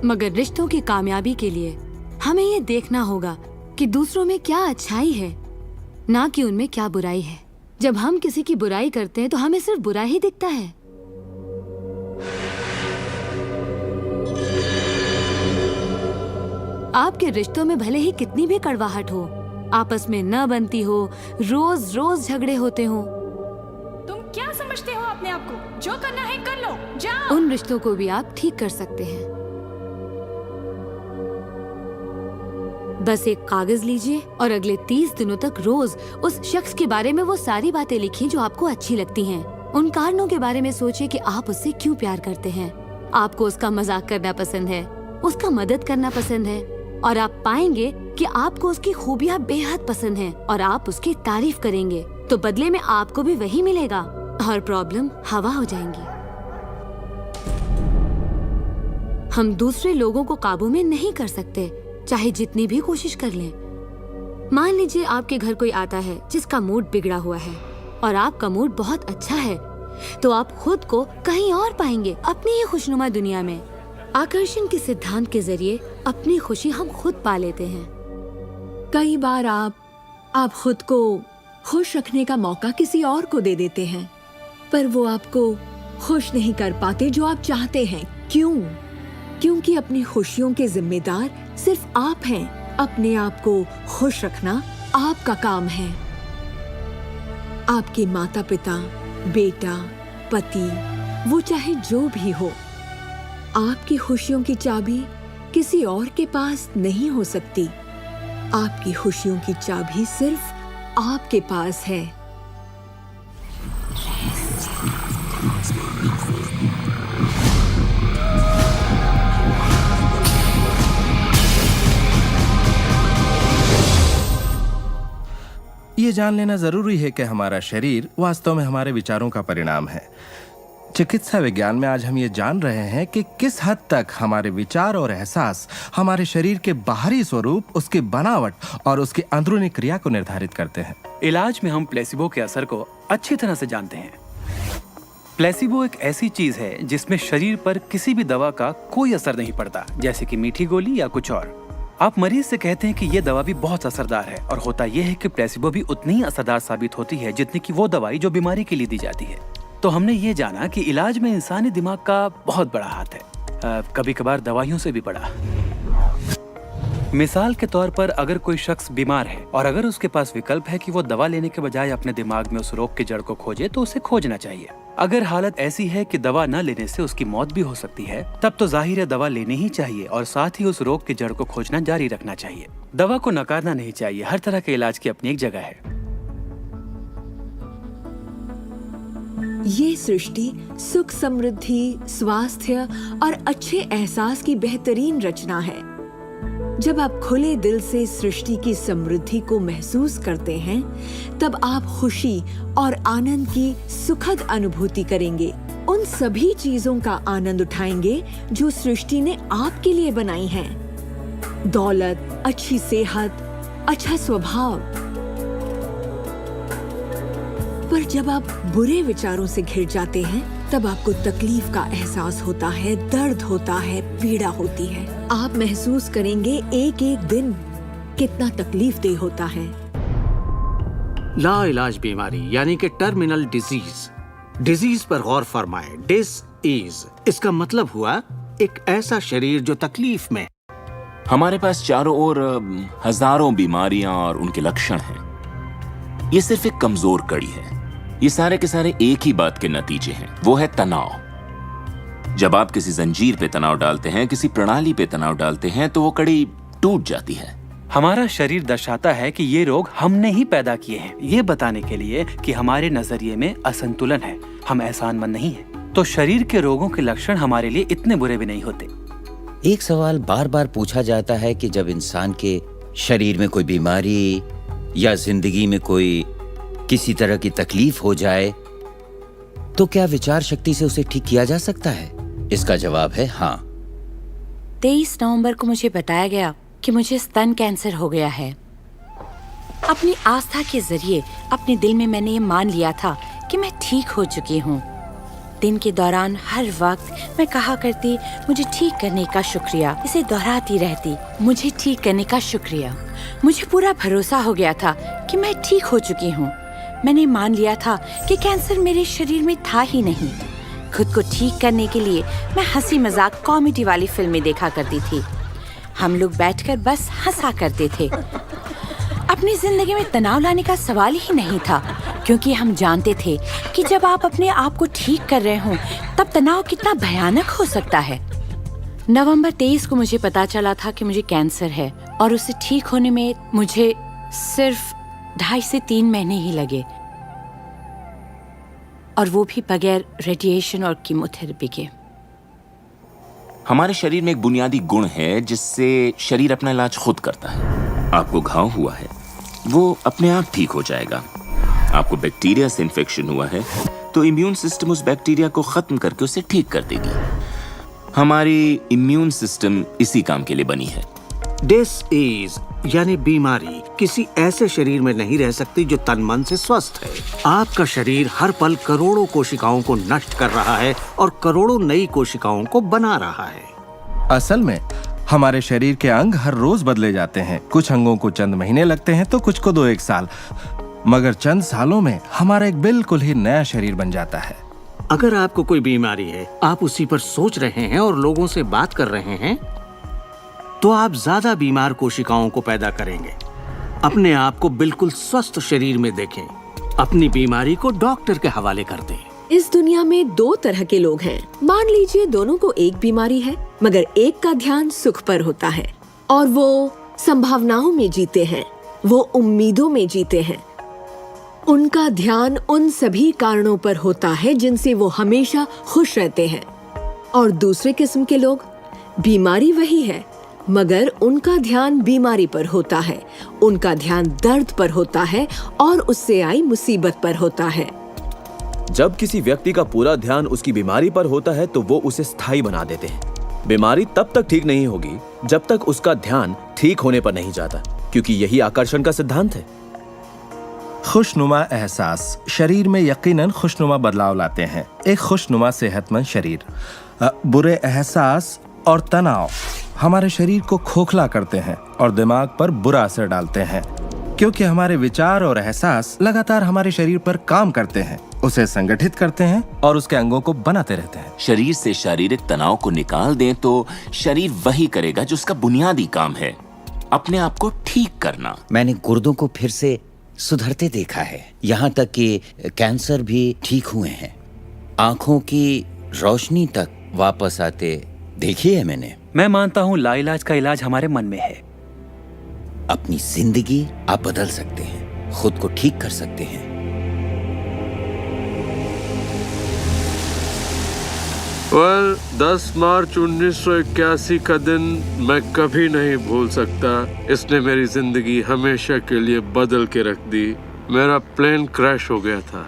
मगर रिश्तों की कामयाबी के लिए हमें ये देखना होगा कि दूसरों में क्या अच्छाई है, ना कि उनमें क्या बुराई है। जब हम किसी की बुराई करते हैं तो हमें सिर्फ बुरा ही दिखता है। आपके रिश्तों में भले ही कितनी भी कड़वाहट हो, आपस में न बनती हो, रोज रोज झगड़े होते हो, तुम क्या समझते हो अपने आप को? जो करना है कर लो, जाओ। उन रिश्तों को भी आप ठीक कर सकते हैं। बस एक कागज लीजिए और अगले 30 दिनों तक रोज उस शख्स के बारे में वो सारी बातें लिखिए जो आपको अच्छी लगती हैं। उन कारणों के बारे में सोचिए कि आप उससे क्यों प्यार करते हैं। आपको उसका मजाक करना पसंद है, उसका मदद करना पसंद है, और आप पाएंगे कि आपको उसकी खूबियाँ बेहद पसंद हैं और आप उसकी तारीफ करेंगे तो बदले में आपको भी वही मिलेगा और प्रॉब्लम हवा हो जाएंगी। हम दूसरे लोगों को काबू में नहीं कर सकते, चाहे जितनी भी कोशिश कर लें। मान लीजिए आपके घर कोई आता है जिसका मूड बिगड़ा हुआ है और आपका मूड बहुत अच्छा है, तो आप खुद को कहीं और पाएंगे, अपनी ही खुशनुमा दुनिया में। आकर्षण के सिद्धांत के जरिए अपनी खुशी हम खुद पा लेते हैं। कई बार आप खुद को खुश रखने का मौका किसी और को दे देते हैं, पर वो आपको खुश नहीं कर पाते जो आप चाहते हैं। क्यों? क्योंकि अपनी खुशियों के जिम्मेदार सिर्फ आप हैं। अपने आप को खुश रखना आपका काम है। आपके माता पिता, बेटा, पति, वो चाहे जो भी हो, आपकी खुशियों की चाबी किसी और के पास नहीं हो सकती। आपकी खुशियों की चाबी सिर्फ आपके पास है। ये जान लेना जरूरी है कि हमारा शरीर वास्तव में हमारे विचारों का परिणाम है। चिकित्सा विज्ञान में आज हम ये जान रहे हैं कि किस हद तक हमारे विचार और एहसास हमारे शरीर के बाहरी स्वरूप, उसकी बनावट और उसकी अंदरूनी क्रिया को निर्धारित करते हैं। इलाज में हम प्लेसिबो के असर को अच्छी तरह से जानते हैं। प्लेसिबो एक ऐसी चीज है जिसमें शरीर पर किसी भी दवा का कोई असर नहीं पड़ता, जैसे कि मीठी गोली या कुछ और। आप मरीज से कहते हैं कि ये दवा भी बहुत असरदार है, और होता यह है कि प्लेसिबो भी उतनी ही असरदार साबित होती है जितनी कि वो दवाई जो बीमारी के लिए दी जाती है। तो हमने ये जाना कि इलाज में इंसानी दिमाग का बहुत बड़ा हाथ है, कभी कभार दवाइयों से भी बड़ा। मिसाल के तौर पर अगर कोई शख्स बीमार है और अगर उसके पास विकल्प है कि वो दवा लेने के बजाय अपने दिमाग में उस रोग की जड़ को खोजे, तो उसे खोजना चाहिए। अगर हालत ऐसी है कि दवा न लेने से उसकी मौत भी हो सकती है, तब तो जाहिर है दवा लेनी ही चाहिए और साथ ही उस रोग की जड़ को खोजना जारी रखना चाहिए। दवा को नकारना नहीं चाहिए। हर तरह के इलाज की अपनी एक जगह है। ये सृष्टि सुख, समृद्धि, स्वास्थ्य और अच्छे एहसास की बेहतरीन रचना है। जब आप खुले दिल से सृष्टि की समृद्धि को महसूस करते हैं, तब आप खुशी और आनंद की सुखद अनुभूति करेंगे। उन सभी चीजों का आनंद उठाएंगे जो सृष्टि ने आपके लिए बनाई हैं। दौलत, अच्छी सेहत, अच्छा स्वभाव। पर जब आप बुरे विचारों से घिर जाते हैं, तब आपको तकलीफ का एहसास होता है, दर्द होता है, पीड़ा होती है। आप महसूस करेंगे एक एक दिन कितना तकलीफदेह होता है। लाइलाज बीमारी यानी कि टर्मिनल डिजीज पर गौर फरमाएं। डिस इसका मतलब हुआ एक ऐसा शरीर जो तकलीफ में। हमारे पास चारों ओर हजारों बीमारियां और उनके लक्षण हैं। ये सिर्फ एक कमजोर कड़ी है। ये सारे के सारे एक ही बात के नतीजे हैं, वो है तनाव। जब आप किसी जंजीर पे तनाव डालते हैं, किसी प्रणाली पे तनाव डालते हैं, तो वो कड़ी टूट जाती है। हमारा शरीर दर्शाता है कि ये रोग हमने ही पैदा किए हैं, ये बताने के लिए कि हमारे नजरिए में असंतुलन है, हम एहसानमंद नहीं हैं। तो शरीर के रोगों के लक्षण हमारे लिए इतने बुरे भी नहीं होते। एक सवाल बार बार पूछा जाता है कि जब इंसान के शरीर में कोई बीमारी, या जिंदगी में कोई किसी तरह की तकलीफ हो जाए तो क्या विचार शक्ति से उसे ठीक किया जा सकता है? इसका जवाब है हाँ। 23 नवंबर को मुझे बताया गया कि मुझे स्तन कैंसर हो गया है। अपनी आस्था के जरिए अपने दिल में मैंने ये मान लिया था कि मैं ठीक हो चुकी हूँ। दिन के दौरान हर वक्त मैं कहा करती, मुझे ठीक करने का शुक्रिया। इसे दोहराती रहती, मुझे ठीक करने का शुक्रिया। मुझे पूरा भरोसा हो गया था कि मैं ठीक हो चुकी हूँ। मैंने मान लिया था कि कैंसर मेरे शरीर में था ही नहीं। खुद को ठीक करने के लिए मैं हंसी मजाक कॉमेडी वाली फिल्में देखा करती थी। हम लोग बैठकर बस हंसा करते थे। अपनी जिंदगी में तनाव लाने का सवाल ही नहीं था, क्योंकि हम जानते थे कि जब आप अपने आप को ठीक कर रहे हो तब तनाव कितना भयानक हो सकता है। नवंबर 23 को मुझे पता चला था कि मुझे कैंसर है और उसे ठीक होने में मुझे सिर्फ 2.5 से 3 महीने ही लगे, और वो भी बगैर रेडिएशन और कीमोथेरेपी के। हमारे शरीर में एक बुनियादी गुण है जिससे शरीर अपना इलाज खुद करता है। आपको घाव हुआ है, वो अपने आप ठीक हो जाएगा। आपको बैक्टीरिया से इन्फेक्शन हुआ है तो इम्यून सिस्टम उस बैक्टीरिया को खत्म करके उसे ठीक कर देगी। हमारी इम्यून सिस्टम इसी काम के लिए बनी है। डिसीज यानी बीमारी किसी ऐसे शरीर में नहीं रह सकती जो तन मन से स्वस्थ है। आपका शरीर हर पल करोड़ों कोशिकाओं को नष्ट कर रहा है और करोड़ों नई कोशिकाओं को बना रहा है। असल में हमारे शरीर के अंग हर रोज बदले जाते हैं। कुछ अंगों को चंद महीने लगते हैं तो कुछ को 2-1 साल, मगर चंद सालों में हमारा एक बिल्कुल ही नया शरीर बन जाता है। अगर आपको कोई बीमारी है, आप उसी पर सोच रहे हैं और लोगों से बात कर रहे हैं, तो आप ज्यादा बीमार कोशिकाओं को पैदा करेंगे। अपने आप को बिल्कुल स्वस्थ शरीर में देखें। अपनी बीमारी को डॉक्टर के हवाले कर दें। इस दुनिया में 2 तरह के लोग हैं। मान लीजिए दोनों को एक बीमारी है, मगर एक का ध्यान सुख पर होता है और वो संभावनाओं में जीते हैं, वो उम्मीदों में जीते हैं। उनका ध्यान उन सभी कारणों पर होता है जिनसे वो हमेशा खुश रहते हैं। और दूसरे किस्म के लोग, बीमारी वही है मगर उनका ध्यान बीमारी पर होता है, उनका ध्यान दर्द पर होता है और उससे आई मुसीबत पर होता है। जब किसी व्यक्ति का पूरा ध्यान उसकी बीमारी पर होता है तो वो उसे स्थायी बना देते हैं। बीमारी तब तक ठीक नहीं होगी जब तक उसका ध्यान ठीक होने पर नहीं जाता, क्योंकि यही आकर्षण का सिद्धांत है। खुशनुमा एहसास शरीर में यकीनन खुशनुमा बदलाव लाते हैं। एक खुशनुमा सेहतमंद शरीर। बुरे एहसास और तनाव हमारे शरीर को खोखला करते हैं और दिमाग पर बुरा असर डालते हैं, क्योंकि हमारे विचार और एहसास लगातार हमारे शरीर पर काम करते हैं, उसे संगठित करते हैं और उसके अंगों को बनाते रहते हैं। शरीर से शारीरिक तनाव को निकाल दें तो शरीर वही करेगा जो उसका बुनियादी काम है, अपने आप को ठीक करना। मैंने गुर्दों को फिर से सुधरते देखा है, यहाँ तक कि कैंसर भी ठीक हुए हैं। आंखों की रोशनी तक वापस आते देखी है मैंने। मैं मानता हूँ लाइलाज का इलाज हमारे मन में है। अपनी जिंदगी आप बदल सकते हैं, खुद को ठीक कर सकते हैं। well, 10 मार्च 1981 का दिन मैं कभी नहीं भूल सकता। इसने मेरी जिंदगी हमेशा के लिए बदल के रख दी। मेरा प्लेन क्रैश हो गया था।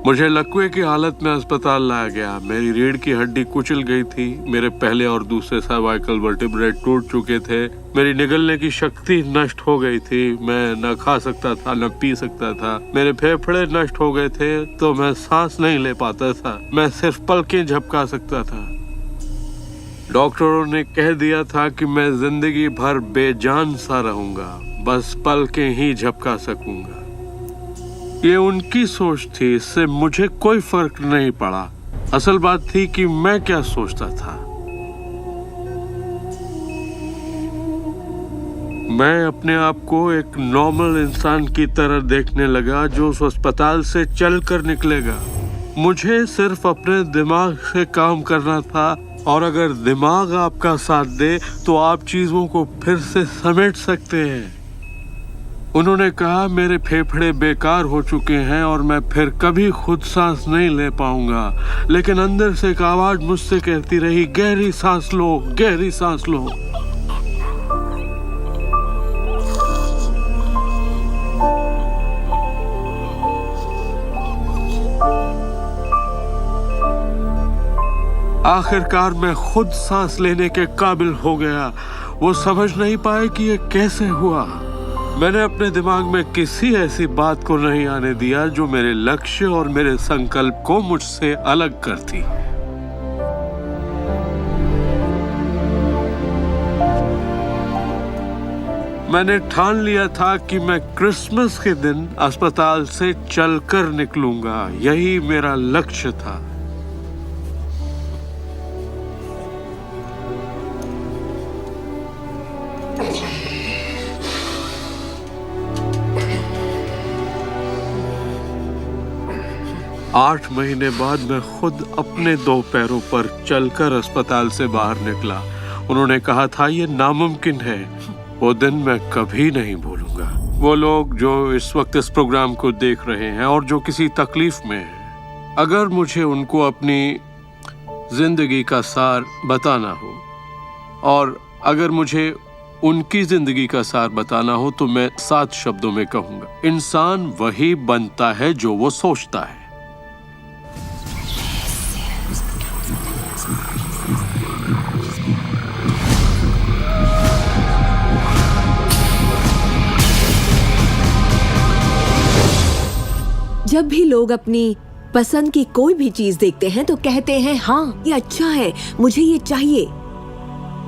मुझे लकवे की हालत में अस्पताल लाया गया। मेरी रीढ़ की हड्डी कुचल गई थी। मेरे पहले और दूसरे सर्वाइकल वर्टिब्रे टूट चुके थे। मेरी निगलने की शक्ति नष्ट हो गई थी। मैं न खा सकता था न पी सकता था। मेरे फेफड़े नष्ट हो गए थे तो मैं सांस नहीं ले पाता था। मैं सिर्फ पलकें झपका सकता था। डॉक्टरों ने कह दिया था कि मैं जिंदगी भर बेजान सा रहूंगा, बस पलकें ही झपका सकूंगा। ये उनकी सोच थी, इससे मुझे कोई फर्क नहीं पड़ा। असल बात थी कि मैं क्या सोचता था। मैं अपने आप को एक नॉर्मल इंसान की तरह देखने लगा जो उस अस्पताल से चलकर निकलेगा। मुझे सिर्फ अपने दिमाग से काम करना था, और अगर दिमाग आपका साथ दे तो आप चीजों को फिर से समेट सकते हैं। उन्होंने कहा मेरे फेफड़े बेकार हो चुके हैं और मैं फिर कभी खुद सांस नहीं ले पाऊंगा। लेकिन अंदर से एक आवाज मुझसे कहती रही, गहरी सांस लो, गहरी सांस लो। आखिरकार मैं खुद सांस लेने के काबिल हो गया। वो समझ नहीं पाए कि ये कैसे हुआ। मैंने अपने दिमाग में किसी ऐसी बात को नहीं आने दिया जो मेरे लक्ष्य और मेरे संकल्प को मुझसे अलग करती। मैंने ठान लिया था कि मैं क्रिसमस के दिन अस्पताल से चलकर निकलूंगा। यही मेरा लक्ष्य था। आठ महीने बाद मैं खुद अपने 2 पैरों पर चलकर अस्पताल से बाहर निकला। उन्होंने कहा था ये नामुमकिन है। वो दिन मैं कभी नहीं भूलूंगा। वो लोग जो इस वक्त इस प्रोग्राम को देख रहे हैं और जो किसी तकलीफ में हैं, अगर मुझे उनको अपनी जिंदगी का सार बताना हो और अगर मुझे उनकी जिंदगी का सार बताना हो तो मैं 7 शब्दों में कहूंगा, इंसान वही बनता है जो वो सोचता है। जब भी लोग अपनी पसंद की कोई भी चीज देखते हैं तो कहते हैं हाँ ये अच्छा है, मुझे ये चाहिए।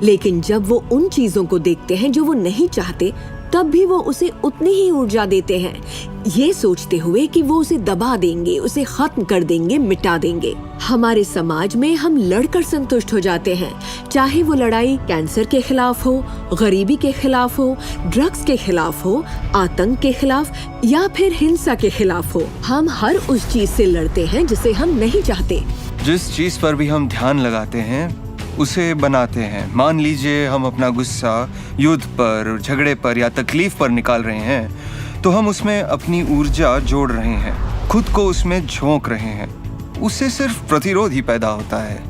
लेकिन जब वो उन चीजों को देखते हैं जो वो नहीं चाहते, तब भी वो उसे उतनी ही ऊर्जा देते हैं, ये सोचते हुए कि वो उसे दबा देंगे, उसे खत्म कर देंगे, मिटा देंगे। हमारे समाज में हम लड़कर संतुष्ट हो जाते हैं, चाहे वो लड़ाई कैंसर के खिलाफ हो, गरीबी के खिलाफ हो, ड्रग्स के खिलाफ हो, आतंक के खिलाफ या फिर हिंसा के खिलाफ हो। हम हर उस चीज से लड़ते हैं जिसे हम नहीं चाहते। जिस चीज पर भी हम ध्यान लगाते हैं उसे बनाते हैं। मान लीजिए हम अपना गुस्सा युद्ध पर, झगड़े पर या तकलीफ पर निकाल रहे हैं, तो हम उसमें अपनी ऊर्जा जोड़ रहे हैं, खुद को उसमें झोंक रहे हैं। उससे सिर्फ प्रतिरोध ही पैदा होता है।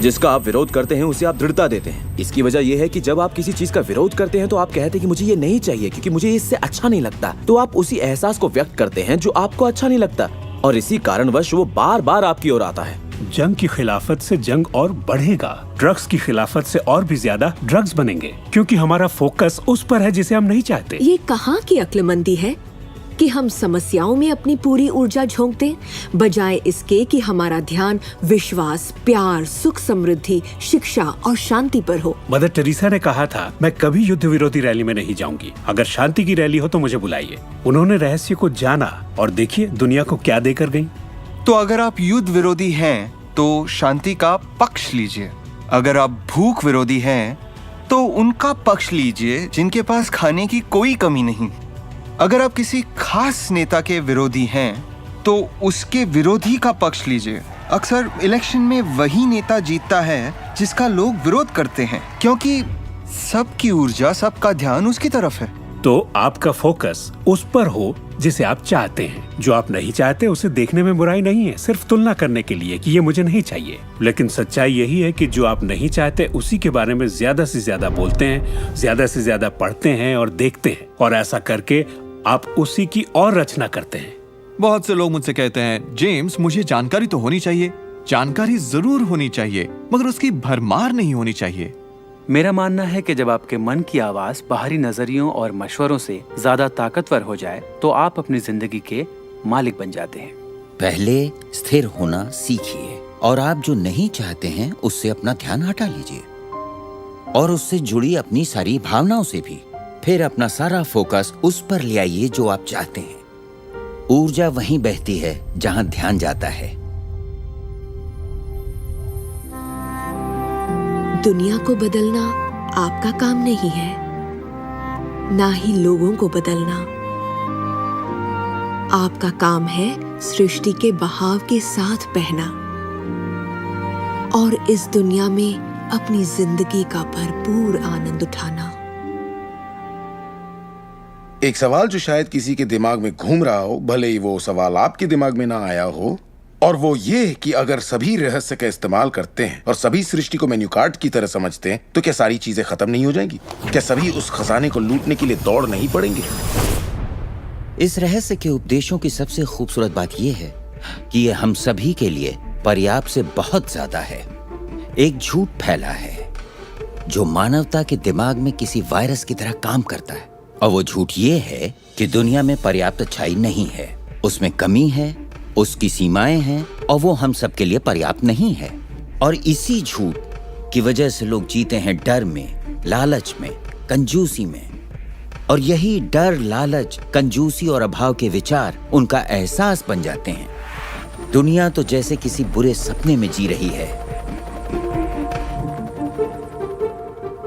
जिसका आप विरोध करते हैं उसे आप दृढ़ता देते हैं। इसकी वजह यह है कि जब आप किसी चीज का विरोध करते हैं तो आप कहते हैं कि मुझे ये नहीं चाहिए क्योंकि मुझे इससे अच्छा नहीं लगता। तो आप उसी एहसास को व्यक्त करते हैं जो आपको अच्छा नहीं लगता और इसी कारणवश वो बार बार आपकी ओर आता है। जंग की खिलाफत से जंग और बढ़ेगा, ड्रग्स की खिलाफत से और भी ज्यादा ड्रग्स बनेंगे, क्योंकि हमारा फोकस उस पर है जिसे हम नहीं चाहते। ये कहाँ की अक्लमंदी है कि हम समस्याओं में अपनी पूरी ऊर्जा झोंक दें, बजाय इसके कि हमारा ध्यान विश्वास, प्यार, सुख, समृद्धि, शिक्षा और शांति पर हो। मदर टेरेसा ने कहा था, मैं कभी युद्ध विरोधी रैली में नहीं जाऊंगी। अगर शांति की रैली हो तो मुझे बुलाइए। उन्होंने रहस्य को जाना और देखिए दुनिया को क्या देकर गई। तो अगर आप युद्ध विरोधी हैं तो शांति का पक्ष लीजिए। अगर आप भूख विरोधी हैं तो उनका पक्ष लीजिए जिनके पास खाने की कोई कमी नहीं। अगर आप किसी खास नेता के विरोधी हैं तो उसके विरोधी का पक्ष लीजिए। अक्सर इलेक्शन में वही नेता जीतता है जिसका लोग विरोध करते हैं, क्योंकि सबकी ऊर्जा, सबका ध्यान उसकी तरफ है। तो आपका फोकस उस पर हो जिसे आप चाहते हैं। जो आप नहीं चाहते उसे देखने में बुराई नहीं है, सिर्फ तुलना करने के लिए कि ये मुझे नहीं चाहिए। लेकिन सच्चाई यही है कि जो आप नहीं चाहते उसी के बारे में ज्यादा से ज्यादा बोलते हैं, ज्यादा से ज्यादा पढ़ते हैं और देखते हैं, और ऐसा करके आप उसी की और रचना करते हैं। बहुत से लोग मुझसे कहते हैं, जेम्स मुझे जानकारी तो होनी चाहिए, जानकारी जरूर होनी चाहिए, मगर उसकी भरमार नहीं होनी चाहिए। मेरा मानना है कि जब आपके मन की आवाज बाहरी नजरियों और मशवरों से ज्यादा ताकतवर हो जाए तो आप अपनी जिंदगी के मालिक बन जाते हैं। पहले स्थिर होना सीखिए और आप जो नहीं चाहते हैं उससे अपना ध्यान हटा लीजिए और उससे जुड़ी अपनी सारी भावनाओं से भी। फिर अपना सारा फोकस उस पर ले आइए जो आप चाहते हैं। ऊर्जा वहीं बहती है जहां ध्यान जाता है। दुनिया को बदलना आपका काम नहीं है, ना ही लोगों को बदलना। आपका काम है सृष्टि के बहाव के साथ बहना और इस दुनिया में अपनी जिंदगी का भरपूर आनंद उठाना। एक सवाल जो शायद किसी के दिमाग में घूम रहा हो, भले ही वो सवाल आपके दिमाग में ना आया हो, और वो ये कि अगर सभी रहस्य का इस्तेमाल करते हैं और सभी सृष्टि को मेन्यू कार्ड की तरह समझते हैं तो क्या सारी चीजें खत्म नहीं हो जाएंगी? क्या सभी उस खजाने को लूटने के लिए दौड़ नहीं पड़ेंगे? इस रहस्य के उपदेशों की सबसे खूबसूरत बात यह है कि ये हम सभी के लिए पर्याप्त से बहुत ज्यादा है। एक झूठ फैला है जो मानवता के दिमाग में किसी वायरस की तरह काम करता है, और वो झूठ ये है कि दुनिया में पर्याप्त अच्छाई नहीं है, उसमें कमी है, उसकी सीमाएं हैं, और वो हम सबके लिए पर्याप्त नहीं है। और इसी झूठ की वजह से लोग जीते हैं डर में, लालच में, कंजूसी में। और यही डर, लालच, कंजूसी और अभाव के विचार उनका एहसास बन जाते हैं। दुनिया तो जैसे किसी बुरे सपने में जी रही है।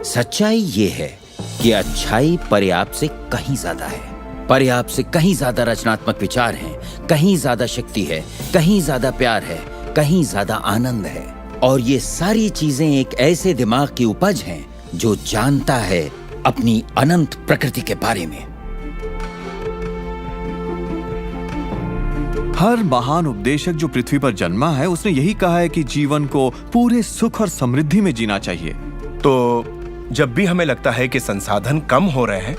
सच्चाई ये है कि अच्छाई पर्याप्त से कहीं ज्यादा है। पर्याप्त से कहीं ज्यादा रचनात्मक विचार हैं, कहीं ज्यादा शक्ति है, कहीं ज्यादा प्यार है, कहीं ज्यादा आनंद है। और ये सारी चीजें एक ऐसे दिमाग की उपज हैं जो जानता है अपनी अनंत प्रकृति के बारे में। हर महान उपदेशक जो पृथ्वी पर जन्मा है उसने यही कहा है कि जीवन को पूरे सुख और समृद्धि में जीना चाहिए। तो जब भी हमें लगता है कि संसाधन कम हो रहे हैं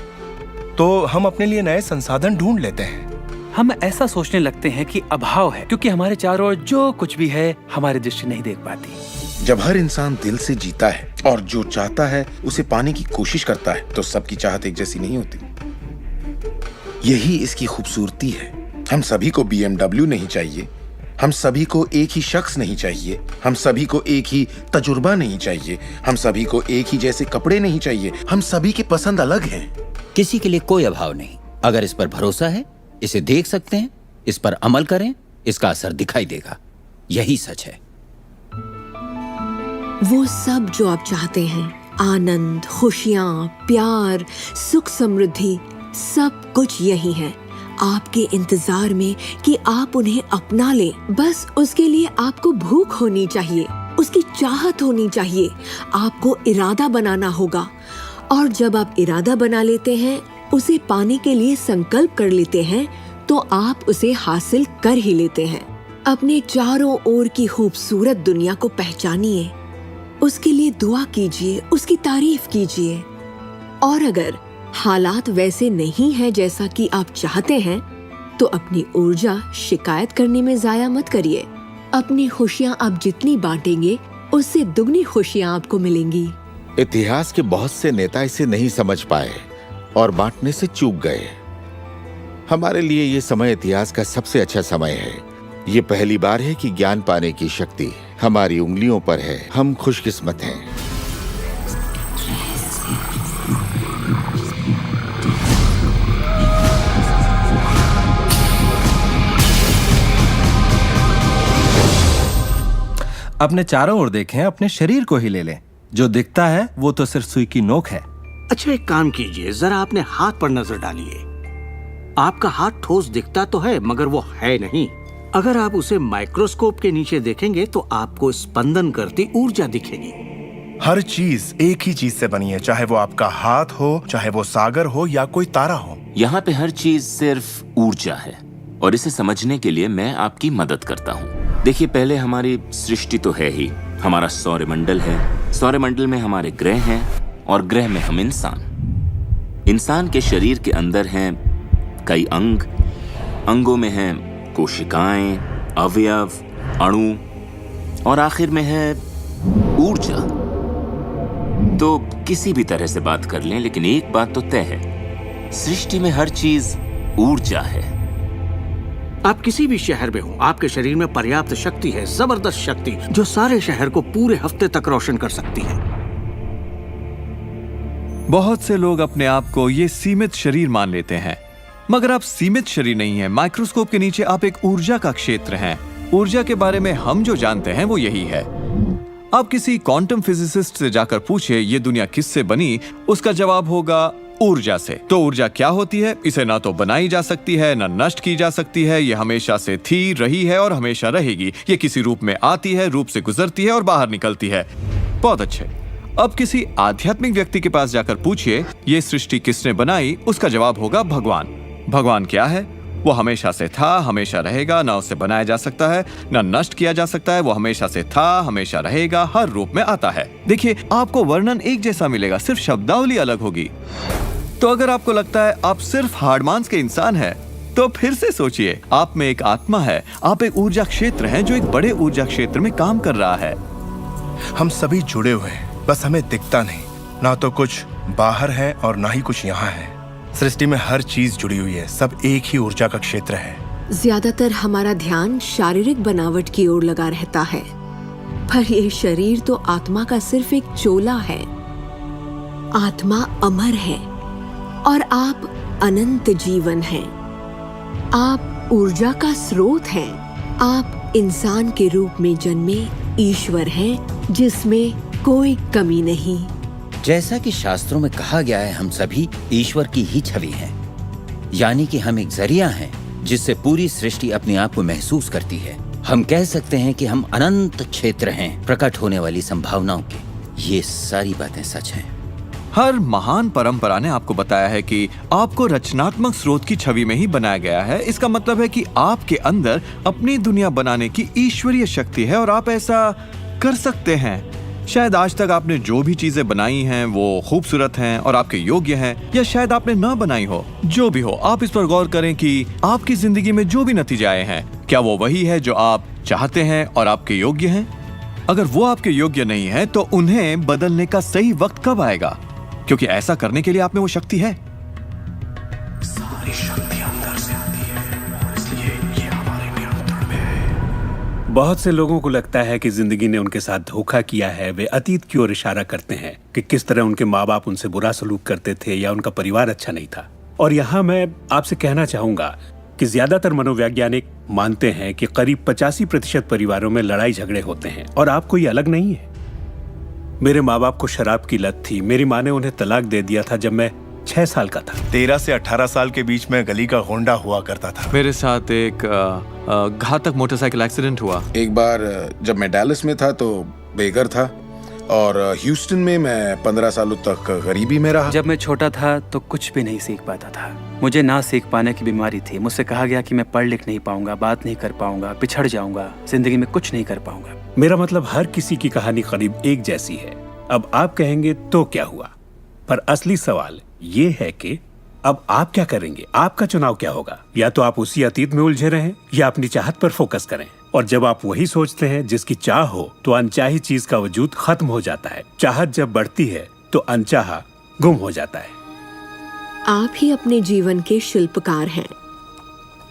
तो हम अपने लिए नए संसाधन ढूंढ लेते हैं। हम ऐसा सोचने लगते हैं कि अभाव है क्योंकि हमारे चारों ओर जो कुछ भी है हमारी दृष्टि नहीं देख पाती। जब हर इंसान दिल से जीता है और जो चाहता है उसे पाने की कोशिश करता है तो सबकी चाहत एक जैसी नहीं होती। यही इसकी खूबसूरती है। हम सभी को BMW नहीं चाहिए, हम सभी को एक ही शख्स नहीं चाहिए, हम सभी को एक ही तजुर्बा नहीं चाहिए, हम सभी को एक ही जैसे कपड़े नहीं चाहिए, हम सभी की पसंद अलग हैं। किसी के लिए कोई अभाव नहीं। अगर इस पर भरोसा है, इसे देख सकते हैं, इस पर अमल करें, इसका असर दिखाई देगा। यही सच है। वो सब जो आप चाहते हैं, आनंद, खुशियां, प्यार, सुख, समृद्धि, सब कुछ यही है आपके इंतजार में कि आप उन्हें अपना लें। बस उसके लिए आपको भूख होनी चाहिए, उसकी चाहत होनी चाहिए। आपको इरादा बनाना होगा, और जब आप इरादा बना लेते हैं, उसे पाने के लिए संकल्प कर लेते हैं, तो आप उसे हासिल कर ही लेते हैं। अपने चारों ओर की खूबसूरत दुनिया को पहचानिए, उसके लिए दुआ कीजिए, उसकी तारीफ कीजिए। और अगर हालात वैसे नहीं है जैसा कि आप चाहते हैं, तो अपनी ऊर्जा शिकायत करने में जाया मत करिए। अपनी खुशियाँ आप जितनी बांटेंगे, उससे दुगनी खुशियाँ आपको मिलेंगी। इतिहास के बहुत से नेता इसे नहीं समझ पाए और बांटने से चूक गए। हमारे लिए ये समय इतिहास का सबसे अच्छा समय है। ये पहली बार है कि ज्ञान पाने की शक्ति हमारी उंगलियों पर है। हम खुशकिस्मत हैं। अपने चारों ओर देखें, अपने शरीर को ही ले लें। जो दिखता है वो तो सिर्फ सुई की नोक है। अच्छा, एक काम कीजिए, जरा अपने हाथ पर नजर डालिए। आपका हाथ ठोस दिखता तो है मगर वो है नहीं। अगर आप उसे माइक्रोस्कोप के नीचे देखेंगे तो आपको स्पंदन करती ऊर्जा दिखेगी। हर चीज एक ही चीज से बनी है, चाहे वो आपका हाथ हो, चाहे वो सागर हो या कोई तारा हो। यहाँ पे हर चीज सिर्फ ऊर्जा है, और इसे समझने के लिए मैं आपकी मदद करता हूँ। देखिए, पहले हमारी सृष्टि तो है ही, हमारा सौरमंडल है। सौरमंडल में हमारे ग्रह हैं, और ग्रह में हम इंसान के शरीर के अंदर हैं कई अंग, अंगों में हैं कोशिकाएं, अवयव, अणु, और आखिर में है ऊर्जा। तो किसी भी तरह से बात कर लें, लेकिन एक बात तो तय है, सृष्टि में हर चीज ऊर्जा है। आप किसी भी शहर में हो, आपके शरीर में पर्याप्त शक्ति है, जबरदस्त शक्ति जो सारे शहर को पूरे हफ्ते तक रोशन कर सकती है। बहुत से लोग अपने आप को ये सीमित शरीर मान लेते हैं, मगर आप सीमित शरीर नहीं हैं। माइक्रोस्कोप के नीचे आप एक ऊर्जा का क्षेत्र हैं। ऊर्जा के बारे में हम जो जानते हैं वो यही है। आप किसी क्वांटम फिजिसिस्ट से जाकर पूछिए ये दुनिया किससे बनी, उसका जवाब होगा ऊर्जा से। तो ऊर्जा क्या होती है? इसे ना तो बनाई जा सकती है, ना नष्ट की जा सकती है। ये हमेशा से थी, रही है और हमेशा रहेगी। ये किसी रूप में आती है, रूप से गुजरती है और बाहर निकलती है। बहुत अच्छे। अब किसी आध्यात्मिक व्यक्ति के पास जाकर पूछिए ये सृष्टि किसने बनाई, उसका जवाब होगा भगवान। भगवान क्या है? वो हमेशा से था, हमेशा रहेगा, ना उससे बनाया जा सकता है, ना नष्ट किया जा सकता है। वो हमेशा से था, हमेशा रहेगा, हर रूप में आता है। देखिए, आपको वर्णन एक जैसा मिलेगा, सिर्फ शब्दावली अलग होगी। तो अगर आपको लगता है आप सिर्फ हाड़ मांस के इंसान हैं, तो फिर से सोचिए, आप में एक आत्मा है, आप एक ऊर्जा क्षेत्र हैं जो एक बड़े ऊर्जा क्षेत्र में काम कर रहा है। हम सभी जुड़े हुए हैं, बस हमें दिखता नहीं। ना तो कुछ बाहर है और ना ही कुछ यहाँ है। सृष्टि में हर चीज जुड़ी हुई है, सब एक ही ऊर्जा का क्षेत्र है। ज्यादातर हमारा ध्यान शारीरिक बनावट की ओर लगा रहता है, पर ये शरीर तो आत्मा का सिर्फ एक चोला है। आत्मा अमर है और आप अनंत जीवन हैं। आप ऊर्जा का स्रोत हैं। आप इंसान के रूप में जन्मे ईश्वर हैं, जिसमें कोई कमी नहीं। जैसा कि शास्त्रों में कहा गया है, हम सभी ईश्वर की ही छवि हैं, यानी कि हम एक जरिया हैं जिससे पूरी सृष्टि अपने आप को महसूस करती है। हम कह सकते हैं कि हम अनंत क्षेत्र हैं प्रकट होने वाली संभावनाओं के। ये सारी बातें सच हैं। हर महान परंपरा ने आपको बताया है कि आपको रचनात्मक स्रोत की छवि में ही बनाया गया है। इसका मतलब है कि आपके अंदर अपनी दुनिया बनाने की ईश्वरीय शक्ति है और आप ऐसा कर सकते हैं। शायद आज तक आपने जो भी चीजें बनाई हैं वो खूबसूरत हैं और आपके योग्य हैं, या शायद आपने ना बनाई हो। जो भी हो, आप इस पर गौर करें कि आपकी जिंदगी में जो भी नतीजे आए हैं, क्या वो वही है जो आप चाहते हैं और आपके योग्य हैं? अगर वो आपके योग्य नहीं है तो उन्हें बदलने का सही वक्त कब आएगा? क्योंकि ऐसा करने के लिए आप में वो शक्ति है। सारी शक्ति अंदर से आती है और इसलिए ये हमारे नियंत्रण में है। बहुत से लोगों को लगता है कि जिंदगी ने उनके साथ धोखा किया है। वे अतीत की ओर इशारा करते हैं कि किस तरह उनके माँ बाप उनसे बुरा सलूक करते थे या उनका परिवार अच्छा नहीं था। और यहाँ मैं आपसे कहना चाहूंगा कि ज्यादातर मनोवैज्ञानिक मानते हैं कि करीब 85% परिवारों में लड़ाई झगड़े होते हैं और आपको ये अलग नहीं है। मेरे माँ बाप को शराब की लत थी। मेरी माँ ने उन्हें तलाक दे दिया था जब मैं 6 साल का था। 13 से 18 साल के बीच में गली का होंडा हुआ करता था। मेरे साथ एक घातक मोटरसाइकिल एक्सीडेंट हुआ। एक बार जब मैं डैलस में था तो बेघर था, और ह्यूस्टन में मैं 15 सालों तक गरीबी में रहा। जब मैं छोटा था तो कुछ भी नहीं सीख पाता था। मुझे ना सीख पाने की बीमारी थी। मुझसे कहा गया कि मैं पढ़ लिख नहीं पाऊंगा, बात नहीं कर पाऊंगा, पिछड़ जाऊंगा, जिंदगी में कुछ नहीं कर पाऊंगा। मेरा मतलब हर किसी की कहानी करीब एक जैसी है। अब आप कहेंगे तो क्या हुआ, पर असली सवाल ये है कि अब आप क्या करेंगे? आपका चुनाव क्या होगा? या तो आप उसी अतीत में उलझे रहें या अपनी चाहत पर फोकस करें। और जब आप वही सोचते हैं जिसकी चाह हो, तो अनचाही चीज का वजूद खत्म हो जाता है। चाहत जब बढ़ती है तो अनचाहा गुम हो जाता है। आप ही अपने जीवन के शिल्पकार हैं।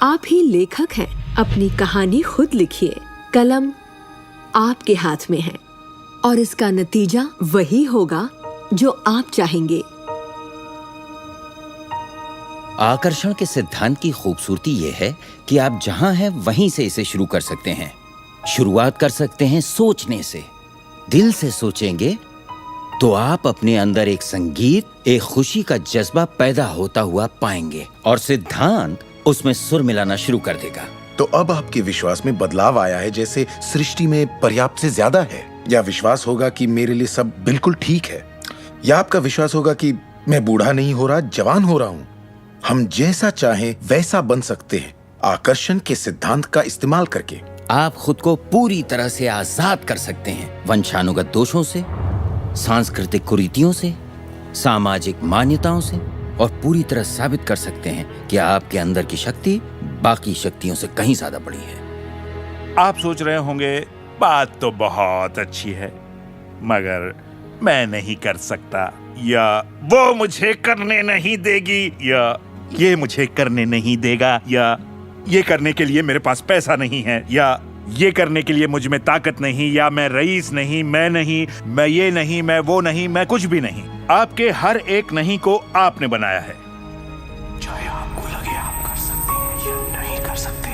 आप ही लेखक हैं। अपनी कहानी खुद लिखिए। कलम आपके हाथ में है और इसका नतीजा वही होगा जो आप चाहेंगे। आकर्षण के सिद्धांत की खूबसूरती यह है कि आप जहां हैं वहीं से इसे शुरू कर सकते हैं। शुरुआत कर सकते हैं सोचने से। दिल से सोचेंगे तो आप अपने अंदर एक संगीत, एक खुशी का जज्बा पैदा होता हुआ पाएंगे और सिद्धांत उसमें सुर मिलाना शुरू कर देगा। तो अब आपके विश्वास में बदलाव आया है, जैसे सृष्टि में पर्याप्त से ज्यादा है, या विश्वास होगा कि मेरे लिए सब बिल्कुल ठीक है, या आपका विश्वास होगा कि मैं बूढ़ा नहीं हो रहा, जवान हो रहा हूँ। हम जैसा चाहें वैसा बन सकते हैं आकर्षण के सिद्धांत का इस्तेमाल करके। आप खुद को पूरी तरह से आजाद कर सकते हैं वंशानुगत दोषों से, सांस्कृतिक कुरीतियों से, सामाजिक मान्यताओं से, और पूरी तरह साबित कर सकते हैं कि आपके अंदर की शक्ति बाकी शक्तियों से कहीं ज्यादा बड़ी है। आप सोच रहे होंगे बात तो बहुत अच्छी है, मगर मैं नहीं कर सकता, या वो मुझे करने नहीं देगी, या ये मुझे करने नहीं देगा, या ये करने के लिए मेरे पास पैसा नहीं है, या ये करने के लिए मुझ में ताकत नहीं, या मैं रईस नहीं, मैं नहीं, मैं ये नहीं, मैं वो नहीं, मैं कुछ भी नहीं। आपके हर एक नहीं को आपने बनाया है। चाहे आपको लगे आप कर सकते हैं या नहीं कर सकते,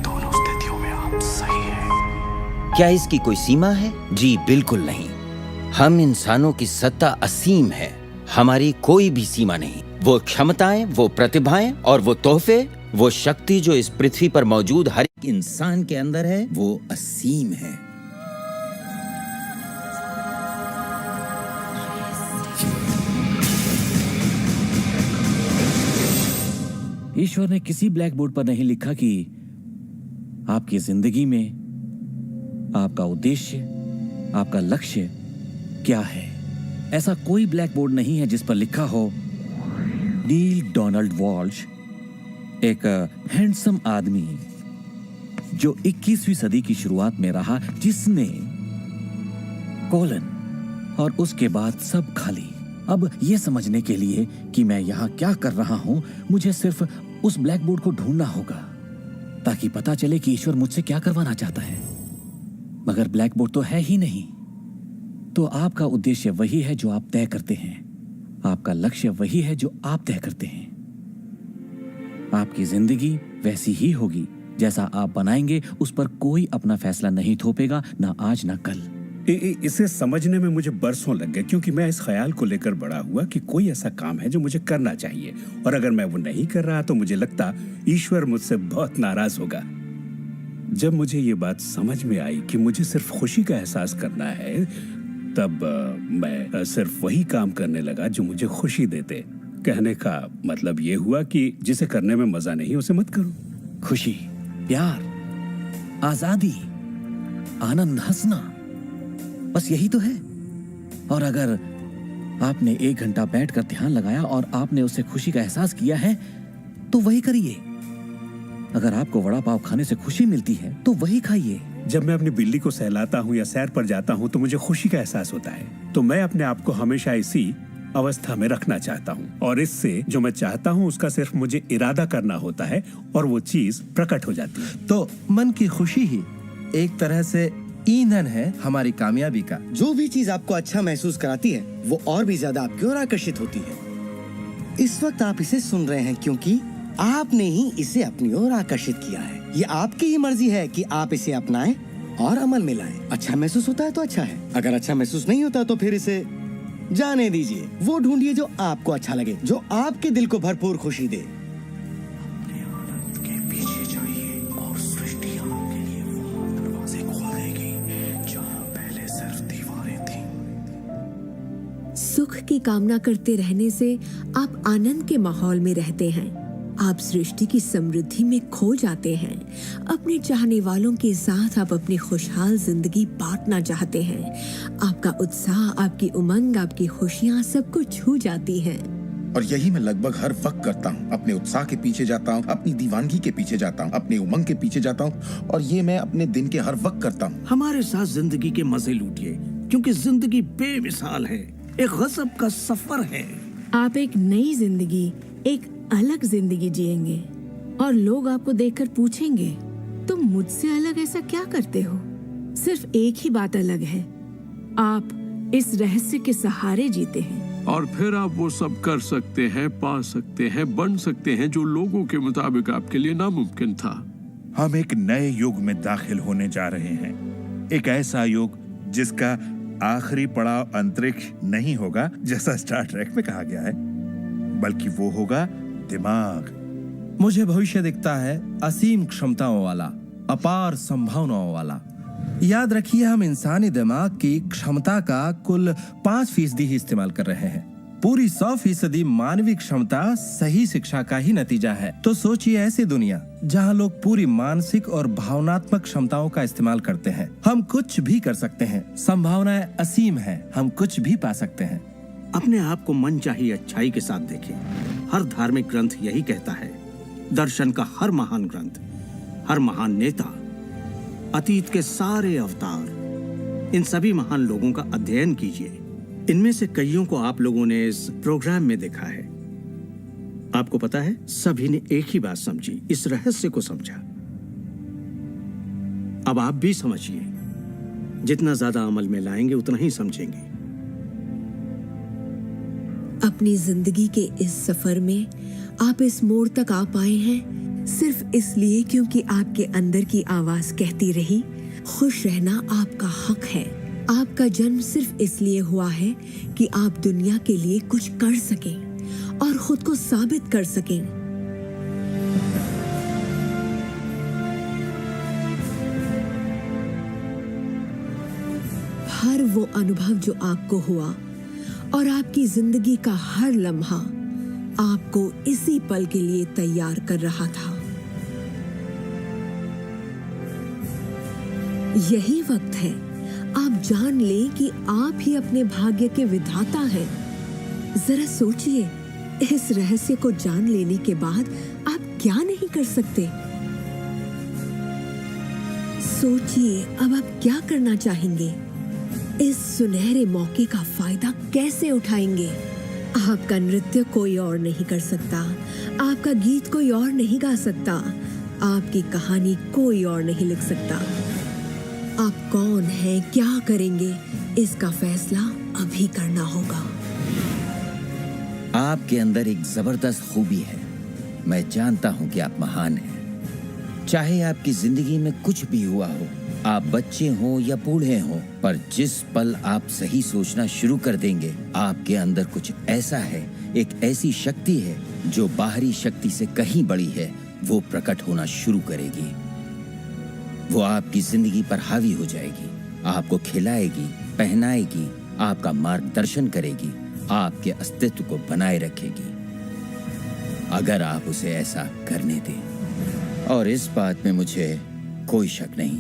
दोनों स्थितियों में आप सही हैं। क्या इसकी कोई सीमा है? जी बिल्कुल नहीं। हम इंसानों की सत्ता असीम है। हमारी कोई भी सीमा नहीं। वो क्षमताएं, वो प्रतिभाएं और वो तोहफे, वो शक्ति जो इस पृथ्वी पर मौजूद हर एक इंसान के अंदर है, वो असीम है। ईश्वर ने किसी ब्लैक बोर्ड पर नहीं लिखा कि आपकी जिंदगी में आपका उद्देश्य, आपका लक्ष्य क्या है। ऐसा कोई ब्लैक बोर्ड नहीं है जिस पर लिखा हो नील डोनाल्ड वॉल्श, एक हैंडसम आदमी जो 21वीं सदी की शुरुआत में रहा, जिसने कोलन और उसके बाद सब खाली। अब यह समझने के लिए कि मैं यहां क्या कर रहा हूं, मुझे सिर्फ उस ब्लैक बोर्ड को ढूंढना होगा ताकि पता चले कि ईश्वर मुझसे क्या करवाना चाहता है। मगर ब्लैक बोर्ड तो है ही नहीं। तो आपका उद्देश्य वही है जो आप तय करते हैं, आपका लक्ष्य वही है जो आप तय करते हैं। आपकी जिंदगी वैसी ही होगी जैसा आप बनाएंगे। उस पर कोई अपना फैसला नहीं थोपेगा, ना आज ना कल। इसे समझने में मुझे बरसों लग गए, क्योंकि मैं इस ख्याल को लेकर बड़ा हुआ कि कोई ऐसा काम है जो मुझे करना चाहिए, और अगर मैं वो नहीं कर रहा तो मुझे लगता ईश्वर मुझसे बहुत नाराज होगा। जब मुझे ये बात समझ में आई कि मुझे सिर्फ खुशी का एहसास करना है, तब मैं सिर्फ वही काम करने लगा जो मुझे खुशी देते। कहने का मतलब ये हुआ कि जिसे करने में मजा नहीं उसे मत करो। खुशी, प्यार, आजादी, आनंद, हंसना, बस यही तो है। और अगर आपने 1 घंटा बैठकर ध्यान लगाया और आपने उससे खुशी का एहसास किया है तो वही करिए। अगर आपको वड़ा पाव खाने से खुशी मिलती है तो वही खाइए। जब मैं अपनी बिल्ली को सहलाता हूँ या सैर पर जाता हूँ तो मुझे खुशी का एहसास होता है। तो मैं अपने आप को हमेशा इसी अवस्था में रखना चाहता हूँ, और इससे जो मैं चाहता हूँ उसका सिर्फ मुझे इरादा करना होता है और वो चीज प्रकट हो जाती है। तो मन की खुशी ही एक तरह से ईंधन है हमारी कामयाबी का। जो भी चीज आपको अच्छा महसूस कराती है वो और भी ज्यादा आपकी ओर आकर्षित होती है। इस वक्त आप इसे सुन रहे हैं क्योंकि आपने ही इसे अपनी ओर आकर्षित किया है। ये आपकी ही मर्जी है कि आप इसे अपनाएं और अमल में लाएं। अच्छा महसूस होता है तो अच्छा है, अगर अच्छा महसूस नहीं होता तो फिर इसे जाने दीजिए। वो ढूंढिए जो आपको अच्छा लगे, जो आपके दिल को भरपूर खुशी दे। सुख की कामना करते रहने से आप आनंद के माहौल में रहते हैं। आप सृष्टि की समृद्धि में खो जाते हैं। अपने चाहने वालों के साथ आप अपनी खुशहाल जिंदगी बांटना चाहते हैं। आपका उत्साह, आपकी उमंग, आपकी खुशियाँ सब कुछ छू जाती हैं। और यही मैं लगभग हर वक्त करता हूँ। अपने उत्साह के पीछे जाता हूँ, अपनी दीवानगी के पीछे जाता हूँ, अपनी उमंग के पीछे जाता हूँ, और ये मैं अपने दिन के हर वक्त करता हूँ। हमारे साथ जिंदगी के मजे लूटिए, क्योंकि जिंदगी बेमिसाल है, एक गजब का सफर है। आप एक नई जिंदगी, एक अलग जिंदगी जिएंगे, और लोग आपको देखकर पूछेंगे तुम मुझसे अलग ऐसा क्या करते हो। सिर्फ एक ही बात अलग है, आप इस रहस्य के सहारे जीते हैं। और फिर आप वो सब कर सकते हैं, पा सकते हैं, बन सकते हैं जो लोगों के मुताबिक आपके लिए नामुमकिन था। हम एक नए युग में दाखिल होने जा रहे हैं, एक ऐसा युग जिसका आखिरी पड़ाव अंतरिक्ष नहीं होगा जैसा स्टार ट्रेक में कहा गया है, बल्कि वो होगा दिमाग। मुझे भविष्य दिखता है असीम क्षमताओं वाला, अपार संभावनाओं वाला। याद रखिए, हम इंसानी दिमाग की क्षमता का कुल 5% ही इस्तेमाल कर रहे हैं। पूरी 100% मानवीय क्षमता सही शिक्षा का ही नतीजा है। तो सोचिए ऐसी दुनिया जहां लोग पूरी मानसिक और भावनात्मक क्षमताओं का इस्तेमाल करते हैं। हम कुछ भी कर सकते हैं, संभावनाएं असीम हैं, हम कुछ भी पा सकते हैं। अपने आप को मनचाही अच्छाई के साथ देखें। हर धार्मिक ग्रंथ यही कहता है। दर्शन का हर महान ग्रंथ, हर महान नेता, अतीत के सारे अवतार, इन सभी महान लोगों का अध्ययन कीजिए। इनमें से कईयों को आप लोगों ने इस प्रोग्राम में देखा है। आपको पता है, सभी ने एक ही बात समझी, इस रहस्य को समझा। अब आप भी समझिए। जितना ज्यादा अमल में लाएंगे उतना ही समझेंगे। अपनी जिंदगी के इस सफर में आप इस मोड़ तक आ पाए हैं सिर्फ इसलिए क्योंकि आपके अंदर की आवाज कहती रही, खुश रहना आपका हक है। आपका जन्म सिर्फ इसलिए हुआ है कि आप दुनिया के लिए कुछ कर सकें और खुद को साबित कर सकें। हर वो अनुभव जो आपको हुआ और आपकी जिंदगी का हर लम्हा आपको इसी पल के लिए तैयार कर रहा था। यही वक्त है आप जान लें कि आप ही अपने भाग्य के विधाता हैं। जरा सोचिए, इस रहस्य को जान लेने के बाद आप क्या नहीं कर सकते। सोचिए, अब आप क्या करना चाहेंगे? इस सुनहरे मौके का फायदा कैसे उठाएंगे? आपका नृत्य कोई और नहीं कर सकता, आपका गीत कोई और नहीं गा सकता, आपकी कहानी कोई और नहीं लिख सकता। आप कौन हैं, क्या करेंगे, इसका फैसला अभी करना होगा। आपके अंदर एक जबरदस्त खूबी है। मैं जानता हूं कि आप महान हैं। चाहे आपकी जिंदगी में कुछ भी हुआ हो, आप बच्चे हों या बूढ़े हों, पर जिस पल आप सही सोचना शुरू कर देंगे, आपके अंदर कुछ ऐसा है, एक ऐसी शक्ति है जो बाहरी शक्ति से कहीं बड़ी है, वो प्रकट होना शुरू करेगी। वो आपकी जिंदगी पर हावी हो जाएगी, आपको खिलाएगी, पहनाएगी, आपका मार्गदर्शन करेगी, आपके अस्तित्व को बनाए रखेगी, अगर आप उसे ऐसा करने दें। और इस बात में मुझे कोई शक नहीं